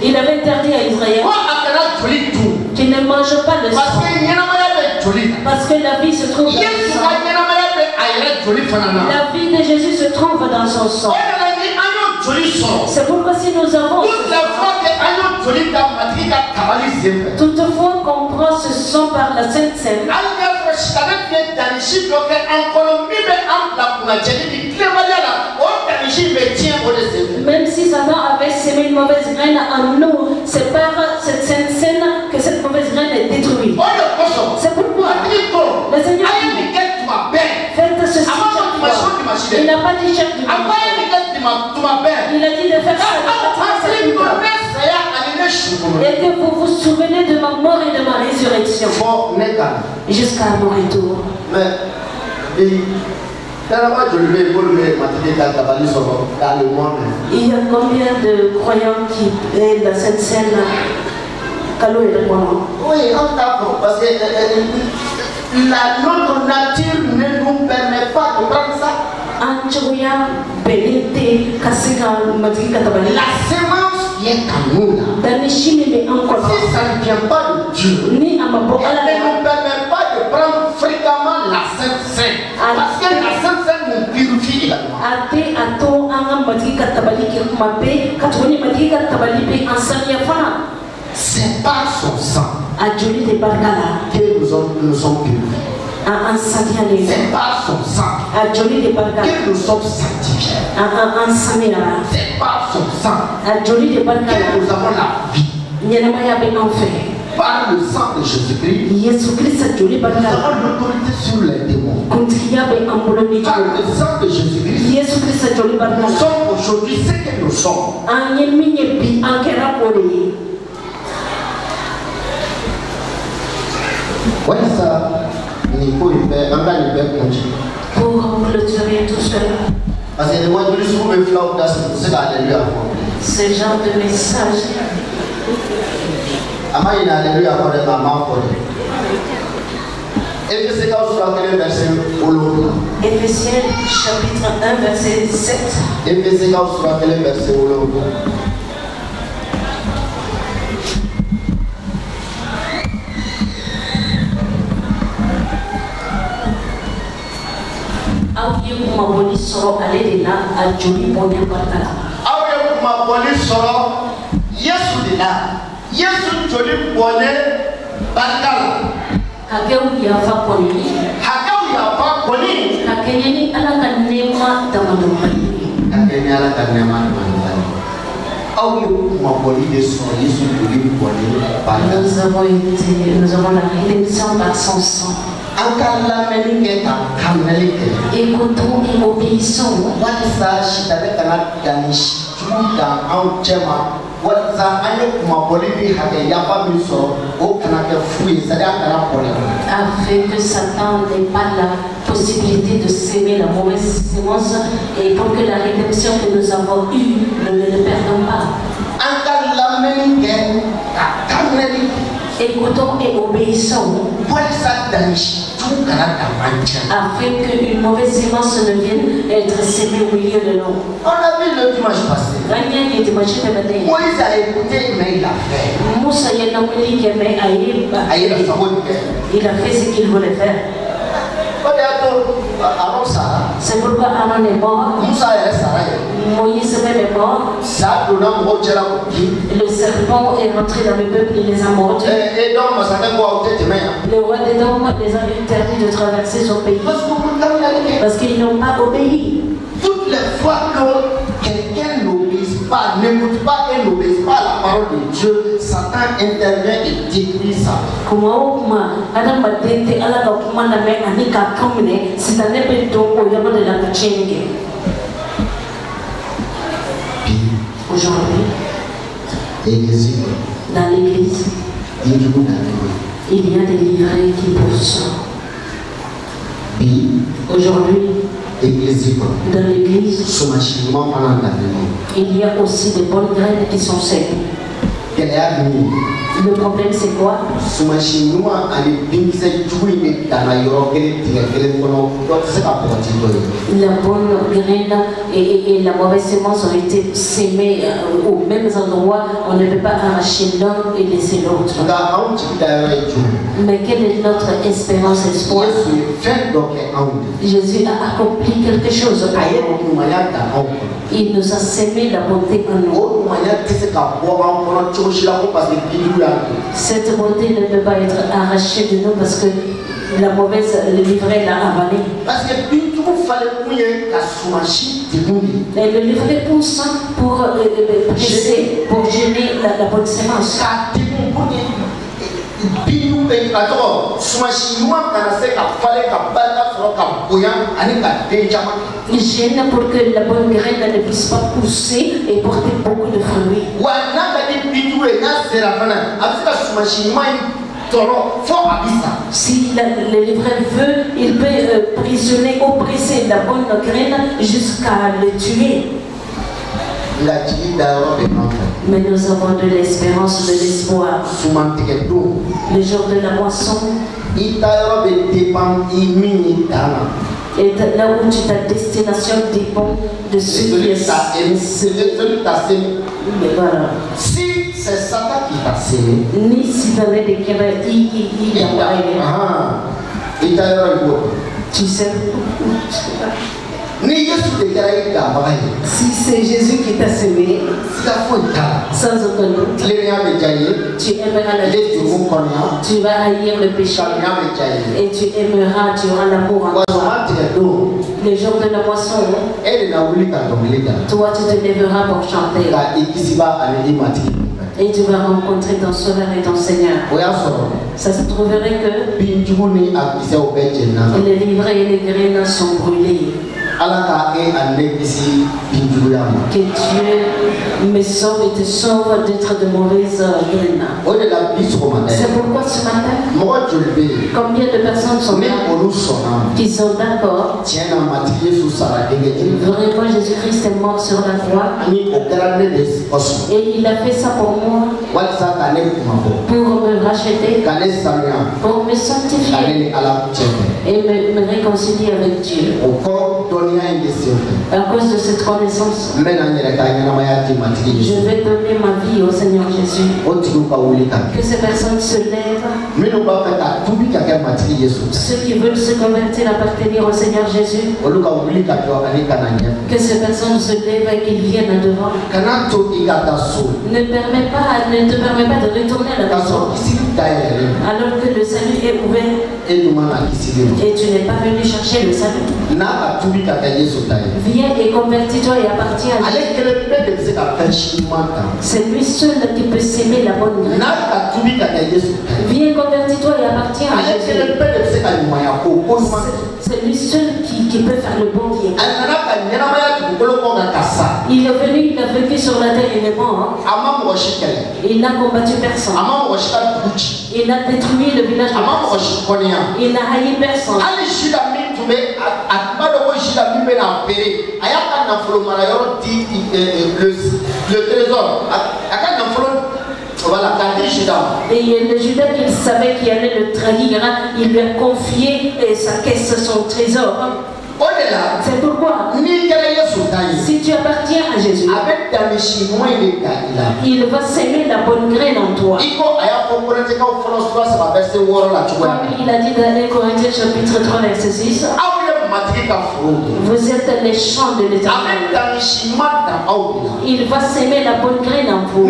il avait interdit à Israël qu'il ne mange pas le sang. Parce que la vie se trouve dans le sang. La vie de Jésus se trouve dans son sang. C'est pourquoi si nous avons toutefois qu'on prend ce sang par la Sainte Seine, même si Satan avait semé une mauvaise graine en nous, c'est par cette Sainte Seine que cette mauvaise graine est détruite. C'est pourquoi le Seigneur dit, faites ceci chaque. Il n'a pas dit chaque dimanche. Il a dit de faire ça. Et que vous vous souvenez de ma mort et de ma résurrection jusqu'à mon retour. Il y a combien de croyants qui est dans cette scène Kalo et le Mono? Oui, on t'apprend parce que notre nature ne nous permet pas de prendre ça. La semence qui est en nous là, si ça ne vient pas de Dieu, elle ne nous permet pas de prendre fréquemment la Sainte Seine. Parce que la Sainte Seine nous purifie également. C'est par son sang que nous sommes purifiés. C'est par son sang que nous sommes sanctifiés. C'est par son sang que nous avons la vie. Par le sang de Jésus-Christ, nous avons l'autorité sur les démons. Par le sang de Jésus-Christ, nous sommes aujourd'hui ce que nous sommes. Ouais, ça. Pour clôturer tout cela, ce genre de message, Éphésiens chapitre 1 verset 7. Nous avons la rédemption par son sang. Écoutons et obéissons. Afin que Satan n'ait pas la possibilité de s'aimer la mauvaise sémence et pour que la rédemption que nous avons eue, nous ne le perdons pas. Écoutons et obéissons. Afin qu'une mauvaise sémence ne vienne être sémée au milieu de nous. On a vu le dimanche passé. Moïse a écouté, mais il a fait. Il a fait ce qu'il voulait faire. C'est pourquoi Aaron est mort. Moïse même est mort. Le serpent est rentré dans le peuple et les a mordus. Le roi d'Édom les a interdits de traverser son pays parce qu'ils n'ont pas obéi. Toutes les fois que quelqu'un n'obéit pas, n'écoute pas et n'obéit pas à la parole de Dieu, Satan intervient et détruit ça. Aujourd'hui, dans l'église, il y a des livrets qui poussent. Aujourd'hui, dans l'église, il y a aussi des bonnes graines qui sont secs. Le problème c'est quoi? La bonne graine et la mauvaise semence ont été sémées aux mêmes endroits. On ne peut pas arracher l'un et laisser l'autre. Mais quelle est notre espérance, espoir? Jésus a accompli quelque chose. Il nous a sémé la bonté en nous. Cette bonté ne peut pas être arrachée de nous parce que la mauvaise, le livret l'a avalé. Et le livret pousse pour presser, pour gêner la bonne sémence. Il gêne pour que la bonne graine ne puisse pas pousser et porter beaucoup de fruits. Si le livret veut, il peut prisonner, oppresser la bonne graine jusqu'à le tuer. Mais nous avons de l'espérance, de l'espoir. Le jour de la moisson. Et là où ta destination dépend de ce qui est. Voilà. Si c'est Satan qui t'a sémé, ni si tu avais des tu sais. Si c'est Jésus qui t'a sémé, sans aucun doute, tu aimeras la justice, tu vas haïr le péché et tu aimeras, tu auras l'amour en toi. Le jour de la moisson, toi tu te lèveras pour chanter et tu vas rencontrer ton Sauveur et ton Seigneur. Ça se trouverait que les livrets et les graines sont brûlés. Que Dieu me sauve et te sauve d'être de mauvaises graines. C'est pourquoi ce matin, combien de personnes sont là qui sont d'accord? Vraiment, Jésus-Christ est mort sur la croix et il a fait ça pour moi, pour me racheter, pour me sanctifier et me réconcilier avec Dieu. À cause de cette connaissance, je vais donner ma vie au Seigneur Jésus. Que ces personnes se lèvent. Ceux qui veulent se convertir, appartenir au Seigneur Jésus. Que ces personnes se lèvent et qu'ils viennent devant. Ne te permet pas de retourner à la maison alors que le salut est ouvert et tu n'es pas venu chercher le salut. Viens et convertis-toi et appartiens à Dieu. C'est lui seul qui peut s'aimer la bonne graine. Viens, convertis-toi et appartiens à Jésus. C'est lui seul qui peut faire le bon bien. Il est venu, il a vécu sur la terre, il est mort. Il n'a combattu personne. Il n'a détruit le village de personne. Il n'a haï personne. Le trésor. Et le Judas, il savait qu'il allait le trahir, il lui a confié sa caisse, son trésor. C'est pourquoi, si tu appartiens à Jésus, il va s'aimer la bonne graine en toi. Comme il a dit dans 1 Corinthiens chapitre 3 verset 6, Vous êtes les champs de l'Éternel. Il va s'aimer la bonne graine en vous.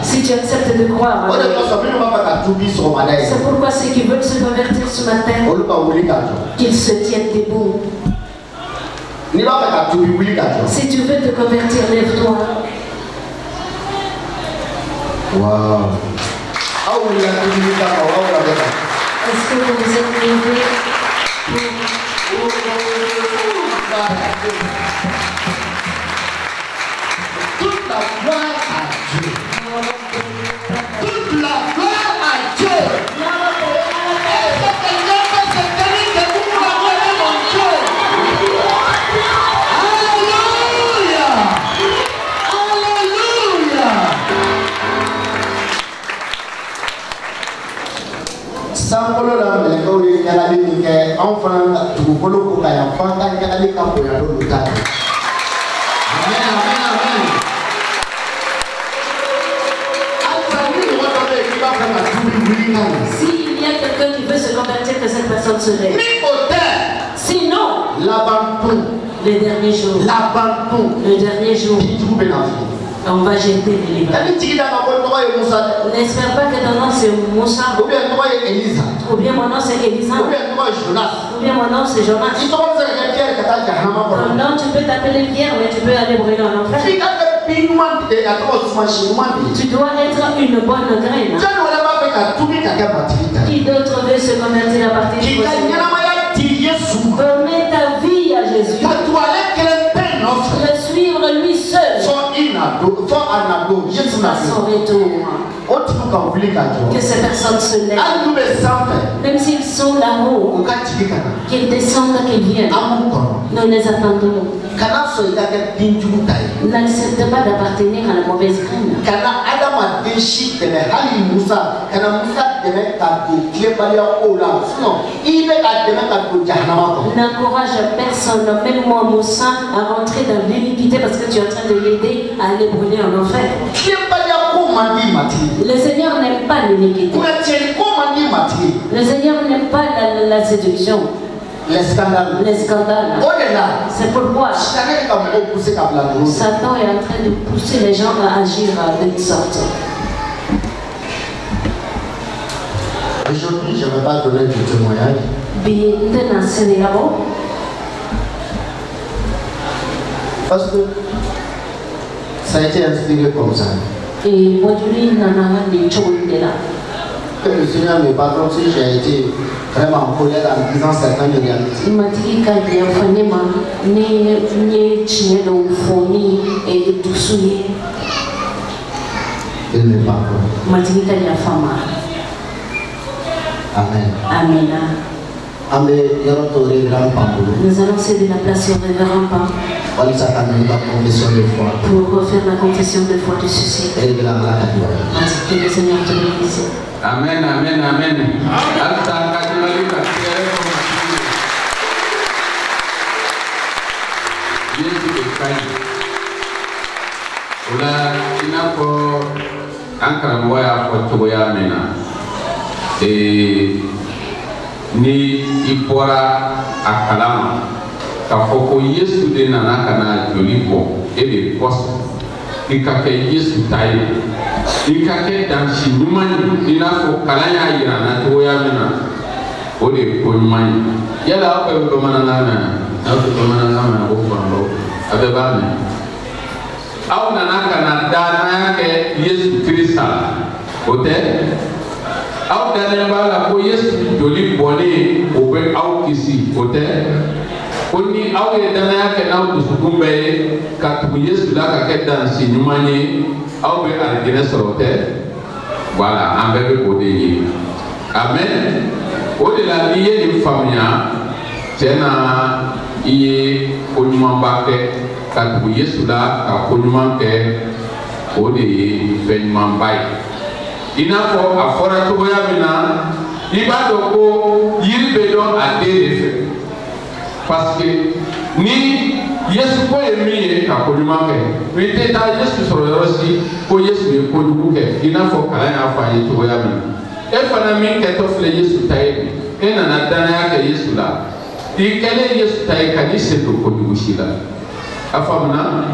Si tu acceptes de croire, c'est pourquoi ceux qui veulent se convertir ce matin, qu'ils se tiennent debout. Si tu veux te convertir, lève-toi. Wow. Est-ce que vous vous êtes levés toute la gloire à Dieu. Toute la gloire à Dieu. Est-ce que quelqu'un peut se tenir debout pour la gloire de mon Dieu? Alléluia. Alléluia. Sangolo la meleko ye nyala ni ke enfant tu bolo ko kaya fanta nyala ni kampo ya do luta. Amen amen amen. S'il y a quelqu'un qui veut se convertir, que cette personne se lève. Sinon, le dernier jour, on va jeter les livres. N'espère pas que ton nom c'est Moussa, ou bien mon nom c'est Elisa, ou bien mon nom c'est Jonas. Ton nom tu peux t'appeler Pierre, mais tu peux aller brûler en enfer. Tu dois être une bonne graine. Qui d'autre veut se convertir à partir de toi? Remets ta vie à Jésus. Le suivre lui seul. Jusqu'à son retour. Que ces personnes se lèvent. Même s'ils sont là-haut, qu'ils descendent, qu'ils viennent. Nous les attendons. N'accepte pas d'appartenir à la mauvaise graine. N'encourage personne, même moi Moussa, à rentrer dans l'iniquité parce que tu es en train de l'aider à aller brûler en enfer. Le Seigneur n'aime pas l'iniquité. Le Seigneur n'aime pas la séduction. Les scandales. C'est pourquoi Satan est en train de pousser les gens à agir d'une sorte. Aujourd'hui, je ne vais pas donner de témoignage. Parce que ça a été inspiré comme ça. Et aujourd'hui, que le Seigneur me pardonne si j'ai été vraiment en colère en disant certaines réalités. Il m'a dit qu'il y a Il me pardonne. Amen. Amen. Nous allons céder la place au révérend Pan pour refaire la confession de foi de ceci. Que le Seigneur te bénisse. Amen, amen, amen. ni ipora akalama kafoko Yesu de nana kana jolibo ele poso ikake Yesu tayi ikake danshi nyumani inafo kalanya yirana to ya mina ode ko nyumani yala ko ko manana na ko manana na ko bando abeba me au nana kana dana ke Yesu Krista ote au dana bala ko Yesu joli boni o be au kisi ote oni au ye dana ke na du sukumbe ka tu Yesu la ka ke dansi nyumani au be argene sorote voilà ambe ko de amen o de la liye ni famia tena iye onyuma ke ka tu Yesu la ka onyuma ke o de benman bai ina ko afora to ya mina ibado ko yirbe don ade de parce que ni Yesu ko emi ka ko nyuma ke rete ta Yesu soro yosi ko Yesu e ko duku ke ina ko kala na fa yi to ya mina e fana min ke to fle Yesu tai e na na dana ya ke Yesu la ikele yesu tay kanise do ko dugushila afamna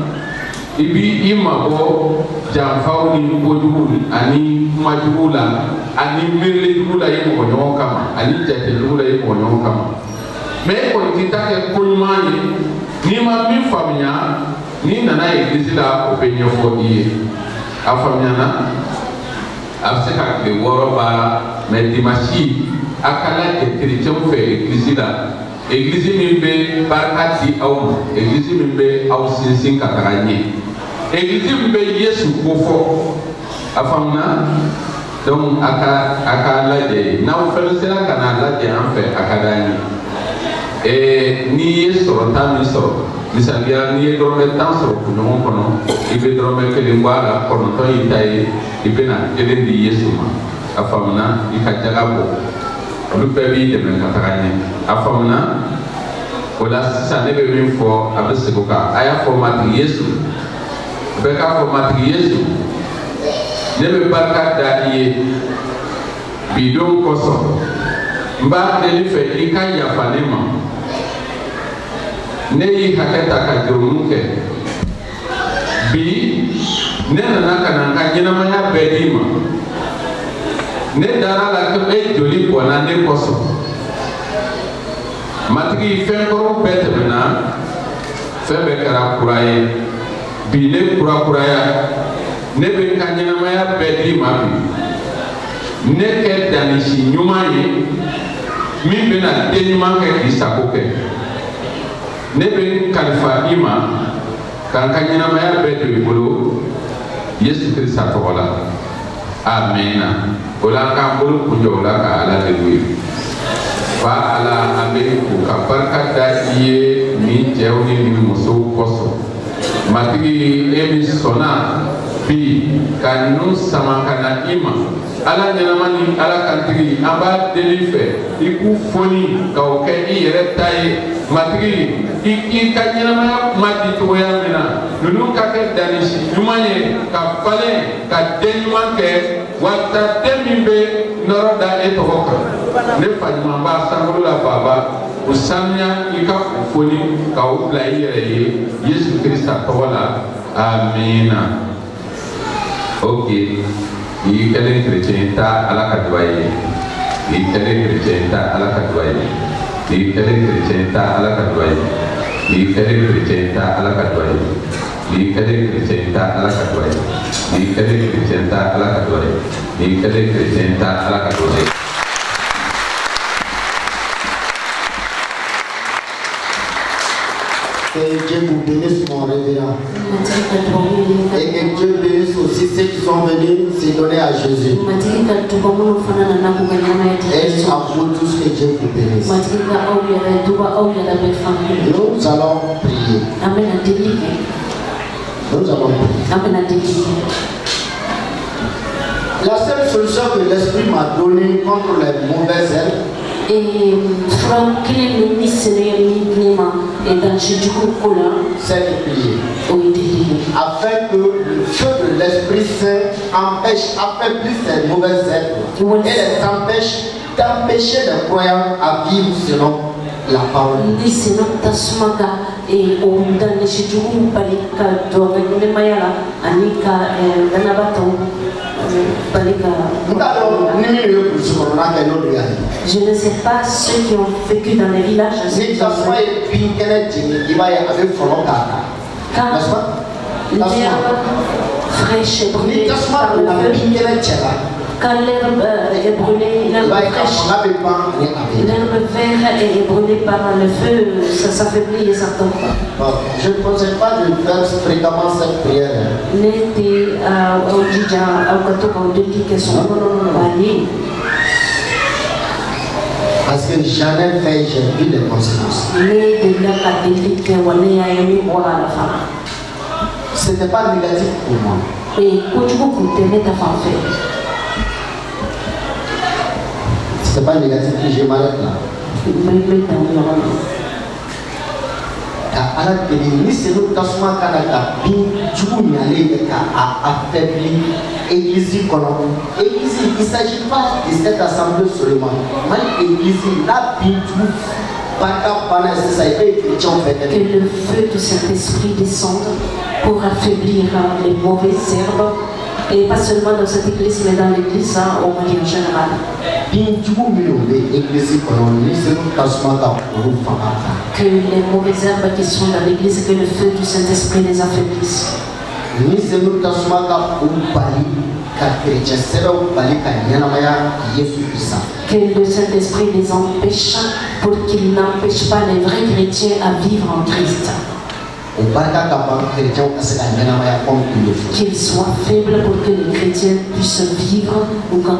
ibi imabo jamfaw ni ko dugul ani majula ani mirle dugula yimo nyon kama ani jate dugula yimo nyon kama me ko kitake ko mani ni ma mi famnya ni nana eglise la ko penye fo die afamnya na afseka de woro ba me dimashi akala ke chrétien fe église la église min be barkati aw église min be aw sinsin kataranye église min be yesu kofo afamna donc aka laje na fe sera kana laje en fait akadani ni yesu rota mi so misalia ni dorme tan so kuno kono ibe dorme ke limbala kono to itai ibena kelen di yesu ma afamna ikajagabo lu pebi de men kataranye afamna wala sa ne be min fo abesikoka aya fo matri yesu be ka fo matri yesu ne be barka dadiye bidon koso mba de li fe ikanya fanema ne yi hakata ka jomuke bi ne na kana ka jina maya bedima ne dara la ke e joli bona ne koso matigi fenkoro bete mena febe kara kuraye bi ne kuraya ne be kanyana maya bedima bi ne ke danishi nyuma ye mi be na denima ke kisakoke ne be kalifa ima kan kanyana maya bedima bolo yesu krista to wala amena ola ka bolo kunjo la ka ala de wi fa ala abe ku ka barka da iye ni jewni ni muso koso matigi emi sona bi kanu sama kana ima ala nyanamani ala kantigi aba delife iku foni ka o ke ire tai matigi iki ka nyanama mati to ya mina nunu ka ke danishi numanye ka fale ka denima ke wata demimbe noroda etohoka ne fanyuma ba sangolo la baba usanya ika foni ka ubla yere Yesu Krista tola amina. Okay, i kelen chrétien ta ala kadwaye i kelen chrétien ta ala kadwaye i kelen chrétien ta ala kadwaye i kelen chrétien ta ala kadwaye i kelen chrétien ta ala kadwaye i kelen chrétien ta ala kadwaye i kelen chrétien ta ala kadwaye. Que Dieu vous bénisse, mon révérend. Et que Dieu bénisse aussi ceux qui sont venus se donner à Jésus. Et à vous tous, que Dieu vous bénisse. Nous allons prier. Nous allons prier. La seule solution que l'Esprit m'a donnée contre les mauvaises herbes, c'est de prier afin que le feu de l'Esprit Saint empêche, affaiblisse ces mauvaises herbes et les empêche d'empêcher les croyants à vivre selon la parole. Je ne sais pas ceux qui ont vécu dans les villages. Car l'herbe fraîche est brûlée par le feu. Quand l'herbe est brûlée, l'herbe fraîche, l'herbe verte est brûlée par le feu, ça s'affaiblit et ça tombe pas. Je ne conseille pas de faire fréquemment cette prière. Parce que j'en ai fait, j'ai vu les conséquences. Ce n'était pas négatif pour moi. C'est pas négatif que je m'arrête là. Car à la télé, ni c'est notre tassement Canada, du coup, il y a les affaibli l'église. Il ne s'agit pas de cette assemblée seulement. Mais l'église, là, Que le feu du Saint-Esprit descende pour affaiblir les mauvaises herbes. Et pas seulement dans cette église, mais dans l'église au manière générale. Que les mauvaises herbes qui sont dans l'église, que le feu du Saint-Esprit les affaiblisse. Que le Saint-Esprit les empêche pour qu'ils n'empêchent pas les vrais chrétiens à vivre en Christ. Qu'ils soient faibles pour que les chrétiens puissent vivre ou quand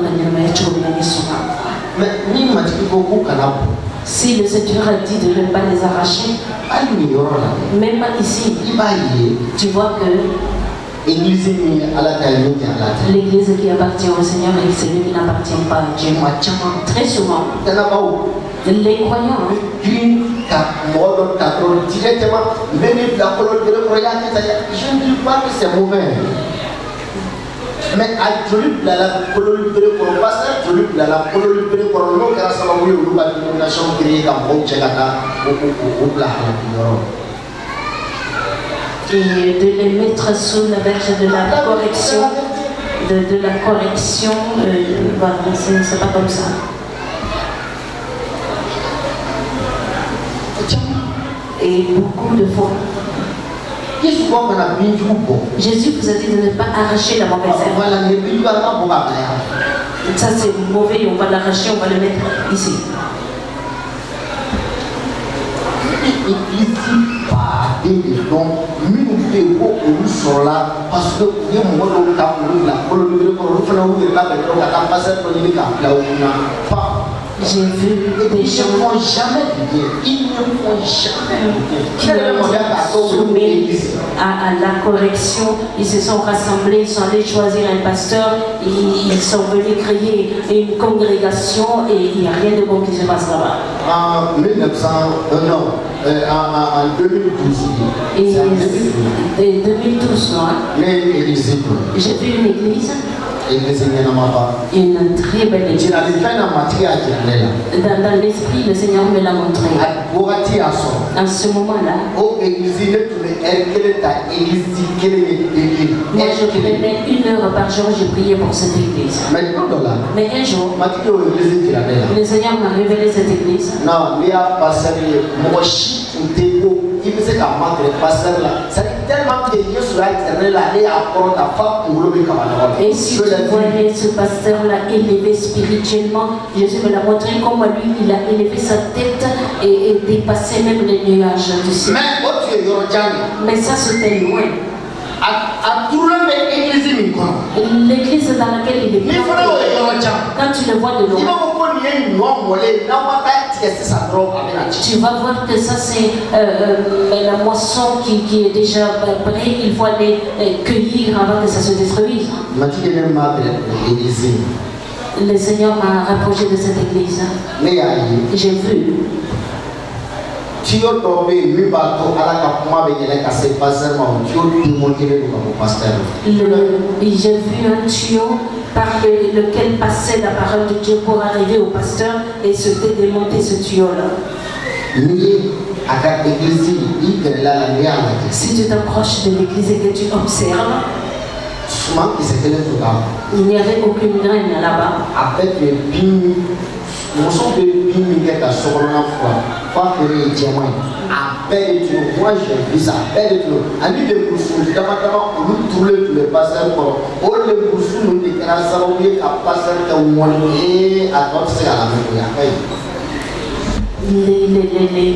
si le Seigneur a dit de ne pas les arracher, même ici, tu vois que l'église qui appartient au Seigneur et celui qui n'appartient pas à Dieu. Très souvent, les croyants, je ne dis pas que c'est mauvais. Mais à Jolie la colonie pour le pasteur, Jolie la colonie pour le nom, car ça va vous le la dénomination créée comme Bouchegata au et de les mettre sous la verge de la correction, de la correction, voilà, c'est pas comme ça. Et beaucoup de fois, Jésus vous a dit de ne pas arracher la mauvaise herbe. Ça c'est mauvais, on va l'arracher, on va le mettre ici. Parce que j'ai vu des gens qui ne soumis à la correction. Ils se sont rassemblés, ils sont allés choisir un pasteur, ils sont venus créer une congrégation et il n'y a rien de bon qui se passe là-bas. En 2012. Et 2012, non? J'ai vu une église. Une très belle église. Dans l'esprit, le Seigneur me l'a montré. En ce moment-là, moi je prenais 1 heure par jour, j'ai prié pour cette église. Mais un jour, le Seigneur m'a révélé cette église. Et si tu voyais ce pasteur-là élevé spirituellement, Jésus me l'a montré comment lui il a élevé sa tête et dépassé même les nuages du ciel. Mais ça c'était loin. L'église dans laquelle il est bien, quand tu le vois de loin, tu vas voir que ça c'est la moisson qui est déjà prête, il faut aller cueillir avant que ça se détruise. Le Seigneur m'a rapproché de cette église. J'ai vu. J'ai vu un tuyau par lequel passait la parole de Dieu pour arriver au pasteur et se démonter ce tuyau-là. Si tu t'approches de l'église et que tu observes, il n'y avait aucune graine là-bas. Moi j'ai vu ça,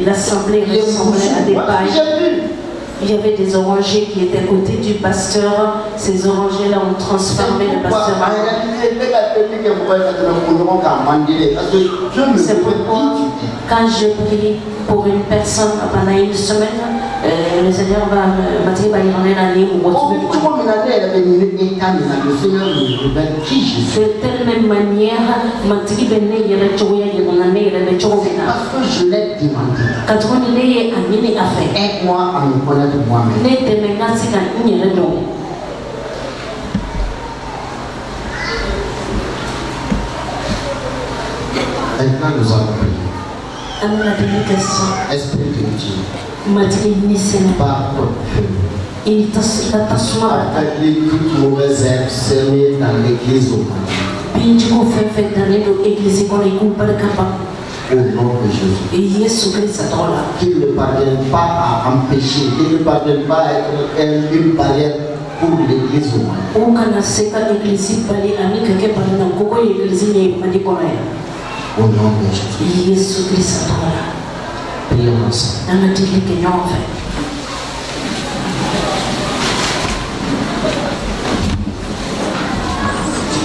l'assemblée ressemblait à des pailles. Il y avait des orangers qui étaient à côté du pasteur. Ces orangers-là ont transformé le pasteur. C'est pourquoi, quand je prie pour une personne pendant une semaine, le Seigneur va me dire qu'il en est l'année ou de telle même manière, parce que je l'ai demandé. Aide-moi à me connaître moi-même. Maintenant nous allons prier. Esprit de Dieu. Pardon. Appelez toute mauvaise herbe semée dans l'église au Au nom de Jésus. Qu'il ne parvienne pas à empêcher, qu'il ne parvienne pas à être une barrière pour l'église au Mali. Au nom de Jésus. Prions ensemble.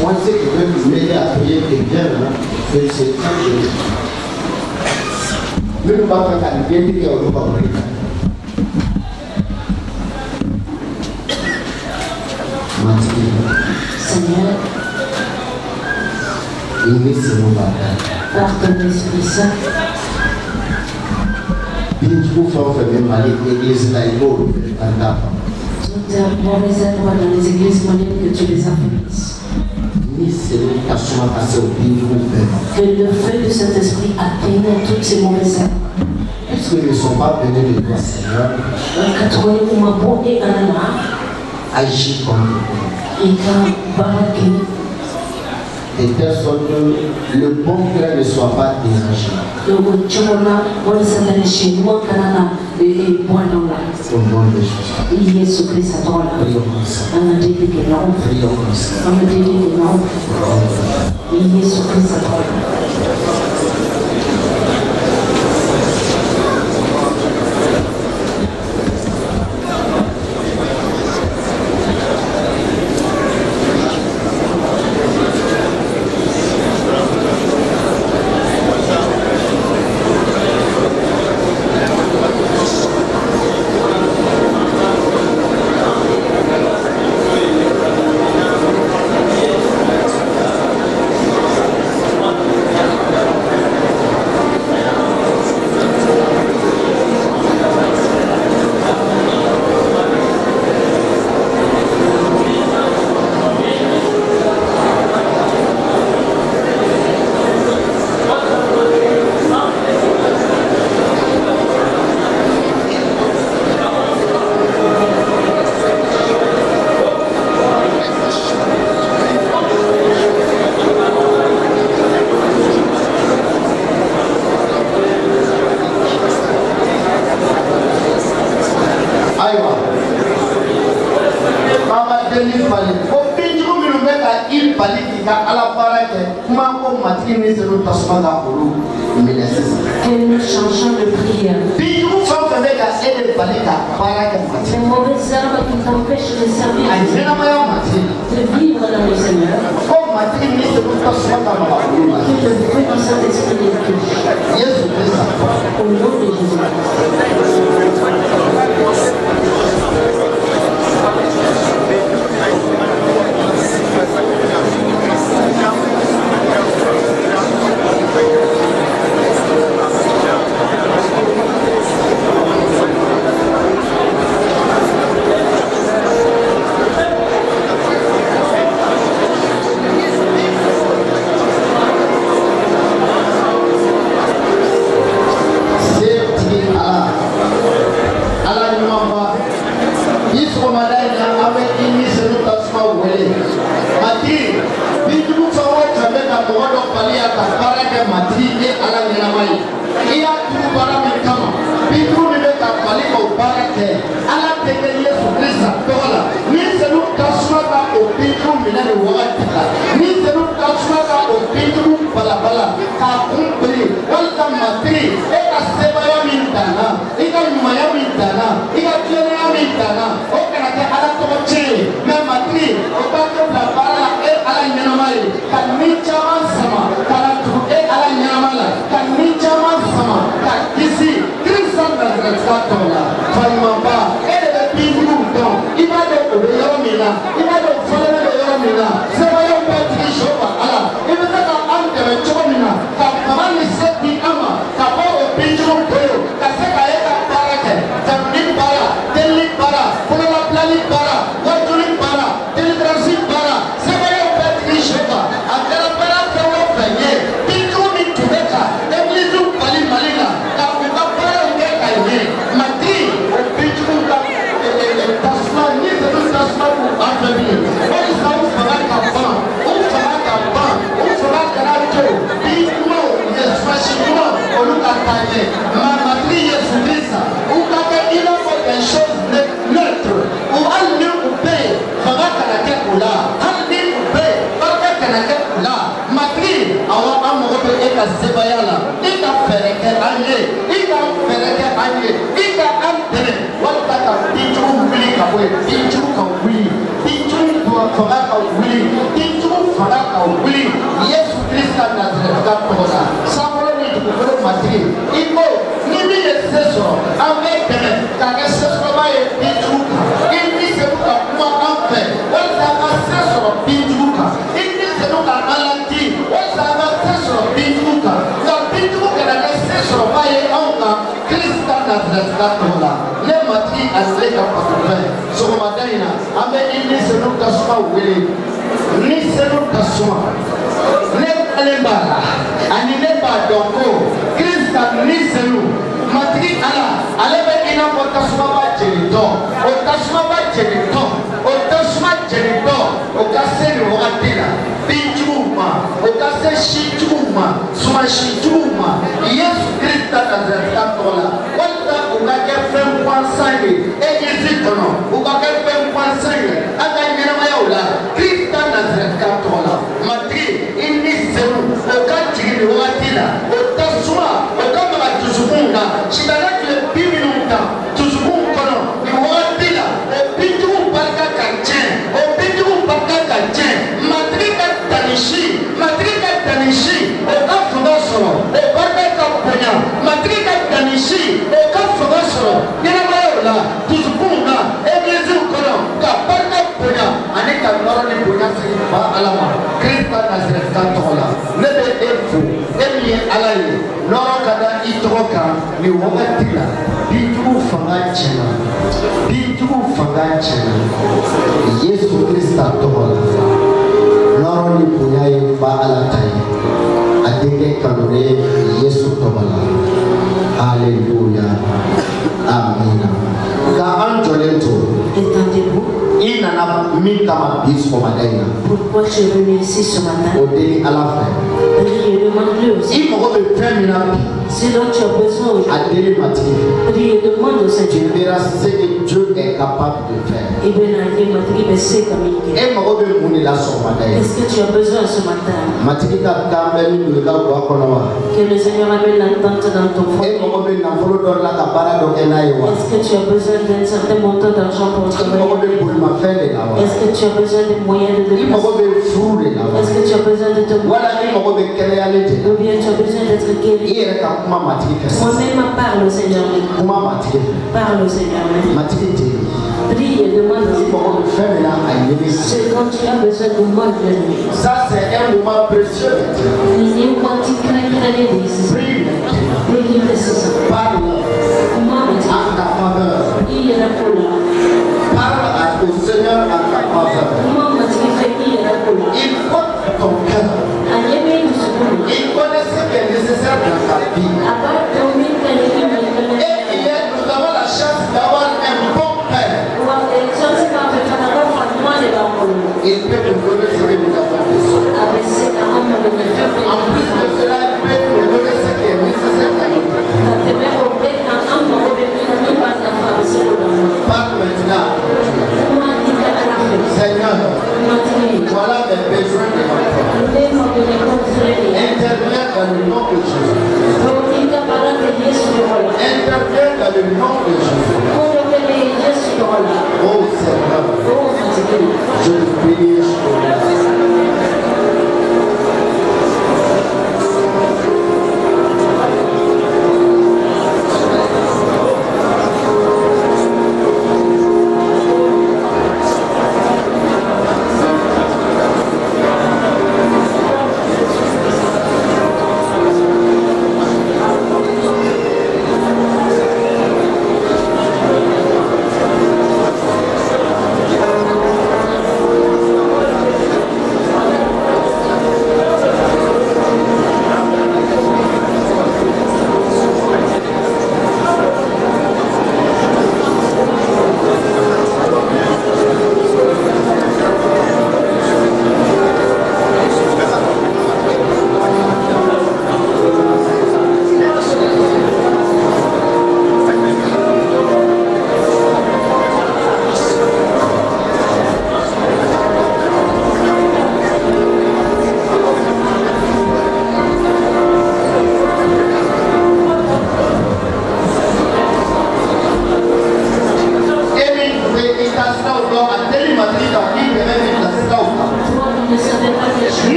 Moi, je sais que je vais vous m'aider à prier bien, c'est très bien. Mais nous ne pouvons pas faire bien que nous ne pouvons pas prier. Seigneur, par ton Esprit Saint, toute mauvaise endroit dans les églises modernes que tu les affaiblisses. Que le feu de Saint-Esprit atteigne toutes ces mauvaises œuvres. Puisqu'ils ne sont pas venus de toi, Seigneur, agis contre eux. De telle sorte que le bon cœur ne soit pas dérangé. Au nom de Jésus. Que nous changeons de prière. Les mauvaises herbes qui t'empêchent de servir de vivre dans le Seigneur. Que le feu du Saint-Esprit les touche. Au nom de Jésus. Malina ka sebaya la i ka fɛɛrɛ kɛ an ye i ka fɛɛrɛ kɛ an ye i ka an dɛmɛ walasa ka binjugu wuli ka bɔ yen binjugu ka wuli binjugu fanga ka wuli binjugu fanga ka wuli Yesu Krista Nazareth ka tɔgɔ la sankolo ni dugukolo matigi i ko ni min ye se sɔrɔ an bɛ dɛmɛ ka kɛ se sɔrɔba ye binjugu kan i ni se ka kuma an fɛ walasa ka se sɔrɔ binjugu kan i ni se ka ala di walasa ka se sɔrɔ binjugu kan nka binjugu kana kɛ se sɔrɔba ye anw kan Krista Nazareth ka tɔgɔ la ne matigi a se ka patɔfɛn sɔgɔmada in na an bɛ i ni se ka suma wele ni se ka suma ne kalen b'a la ani ne b'a dɔn ko Krista ni se matigi ala ale bɛ i n'a fɔ tasumaba jenitɔ o tasumaba jenitɔ o tasuma jenitɔ o ka se nin wagati la binjuguw ma o ka se sijuguw ma sumasijuguw ma Yesu Krista Nazareth ka tɔgɔ la walasa u ka kɛ fɛn gansan ye egilizi kɔnɔ u ka kɛ fɛn gansan ye an ka ɲɛnamayaw la Krista Nazareth ka tɔgɔ la matigi i ni senu o ka jigin nin wagati la o tasuma o ka maga dusukun na sitana tile 20 minnu ta dusukun kɔnɔ nin wagati la o binjugu barika ka tiɲɛ o binjugu barika ka tiɲɛ matigi ka danisi o ka fanga sɔrɔ o barika ka bonya matigi ka danisi o ka fanga sɔrɔ ɲɛnamayaw la dusukun na egiliziw kɔnɔ ka barika bonya ani ka nɔrɔ ni bonya segin ba ala ma Krista Nazareth ka tɔgɔ la ne bɛ e fo e min ye ala ye nɔrɔ ka da i tɔgɔ kan nin wagati la binjugu fanga tiɲɛna Yesu Krista tɔgɔ la nɔrɔ ni bonya ye ba ala ta ye a denkɛ kanure Yesu tɔgɔ la Alléluia amina nka an jɔlen to i nana min kama bi sɔgɔmada in na pourquoi tu es venu ici ce matin o deli ala fɛ demande-le aussi i mago bɛ fɛn min na bi ce dont tu as besoin aujourd'hui a deli matigi fɛ prie demande au Seigneur tu verras ce que Dieu est capable de faire et bien aller matigi bɛ se ka min kɛ e mago bɛ mun de la sɔgɔmada in qu'est-ce que tu as besoin ce matin matigi ka kan bɛ min don i ka guwa kɔnɔ wa que le Seigneur amène l'entente dans ton e foyer mago bɛ nafolo dɔ la ka baara dɔ kɛ n'a ye wa est-ce que tu as besoin d'un certain montant d'argent pour i mago travailler bɛ bolimafɛn de la wa est-ce que tu as besoin de moyens de i mago déplacement bɛ furu de la wa est-ce que tu as besoin de te wala i mago bɛ kɛnɛyali de la ou bien tu as besoin d'être i guéri yɛrɛ ka kuma matigi fɛ moi-même parle au Seigneur kuma matigi fɛ parle au Seigneur matigi tɛ yen prie et demande au i mago Seigneur bɛ fɛn min na a ɲini ce dont tu as besoin de moi de lui ça c'est un moment précieux ni wakati kile hizi prie prie pesa parle mama en ta faveur ile na kula parle au Seigneur en ta faveur mama tikifanyia ile na kula il faut ton cœur anyeme msukuru il connaît ce qui est nécessaire dans ta vie aparte umika ni et hier nous avons la chance d'avoir un bon père il peut nous donner ce que nous avons besoin en plus de cela il peut nous donner ce qui est nécessaire dans notre vie parle maintenant Seigneur voilà mes besoins de ma foi interviens dans le nom de Jésus interviens dans le nom de Jésus oh Seigneur je te prie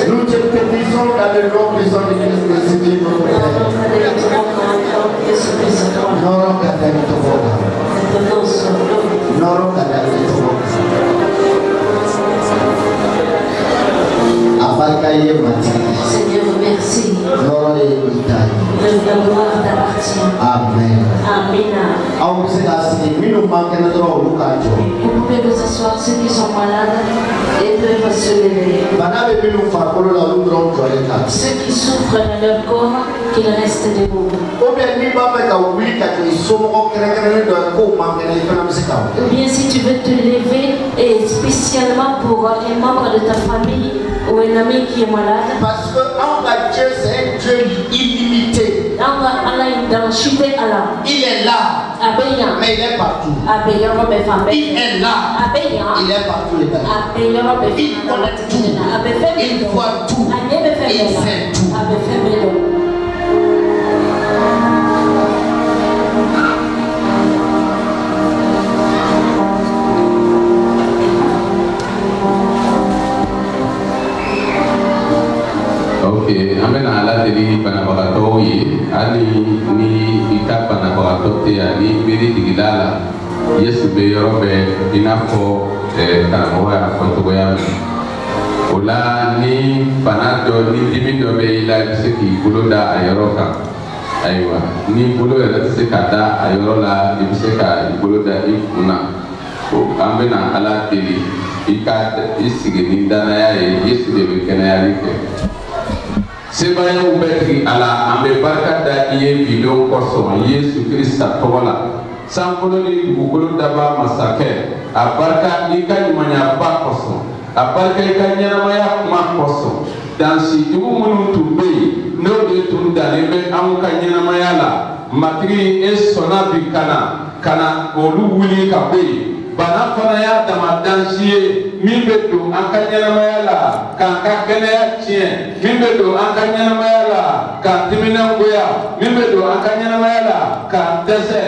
Nous te bénissons dans le nom puissant de Christ, notre Père. Noro kadari toboga. Noro kadari toboga. Abakaye mati. Seigneur, merci. Noro itai. La gloire t'appartient. Amen. Amen. Vous pouvez vous asseoir, ceux qui sont malades et peuvent se lever. Ceux qui souffrent dans leur corps, qu'ils restent debout. Ou bien si tu veux te lever, et spécialement pour un membre de ta famille ou un ami qui est malade. Parce que Dieu, c'est un Dieu illimité. Il est là, mais il est partout. Il est là, il est partout. Il connaît tout, il voit tout, il sait tout. Ok, amen ala deli banabagato ye ali ni ita banabagato te ali miri digidala yesu be yorobe inafo kanamoya fotogoya ola ni banado ni dimido be ila seki buloda ayoroka aywa ni bulo ya seka da ayorola ibiseka buloda ifuna o amena ala deli ika isige ni dana ya yesu be kenaya like sebaya ubetri ala ambe barka da iye video koso Yesu Krista tola sampolo ni bukulu daba masake a barka ika nyumanya ba koso a barka ika nyana maya kuma koso dan si dugu munu tumbe no de tunda lebe amuka nyana maya la matri esona bikana kana olu wuli ka be bana fana ya dama dansiye min bɛ don an ka ɲɛnamaya la k'an ka kɛnɛya tiɲɛ min bɛ don an ka ɲɛnamaya la k'an timinangoya min bɛ don an ka ɲɛnamaya la k'an dɛsɛ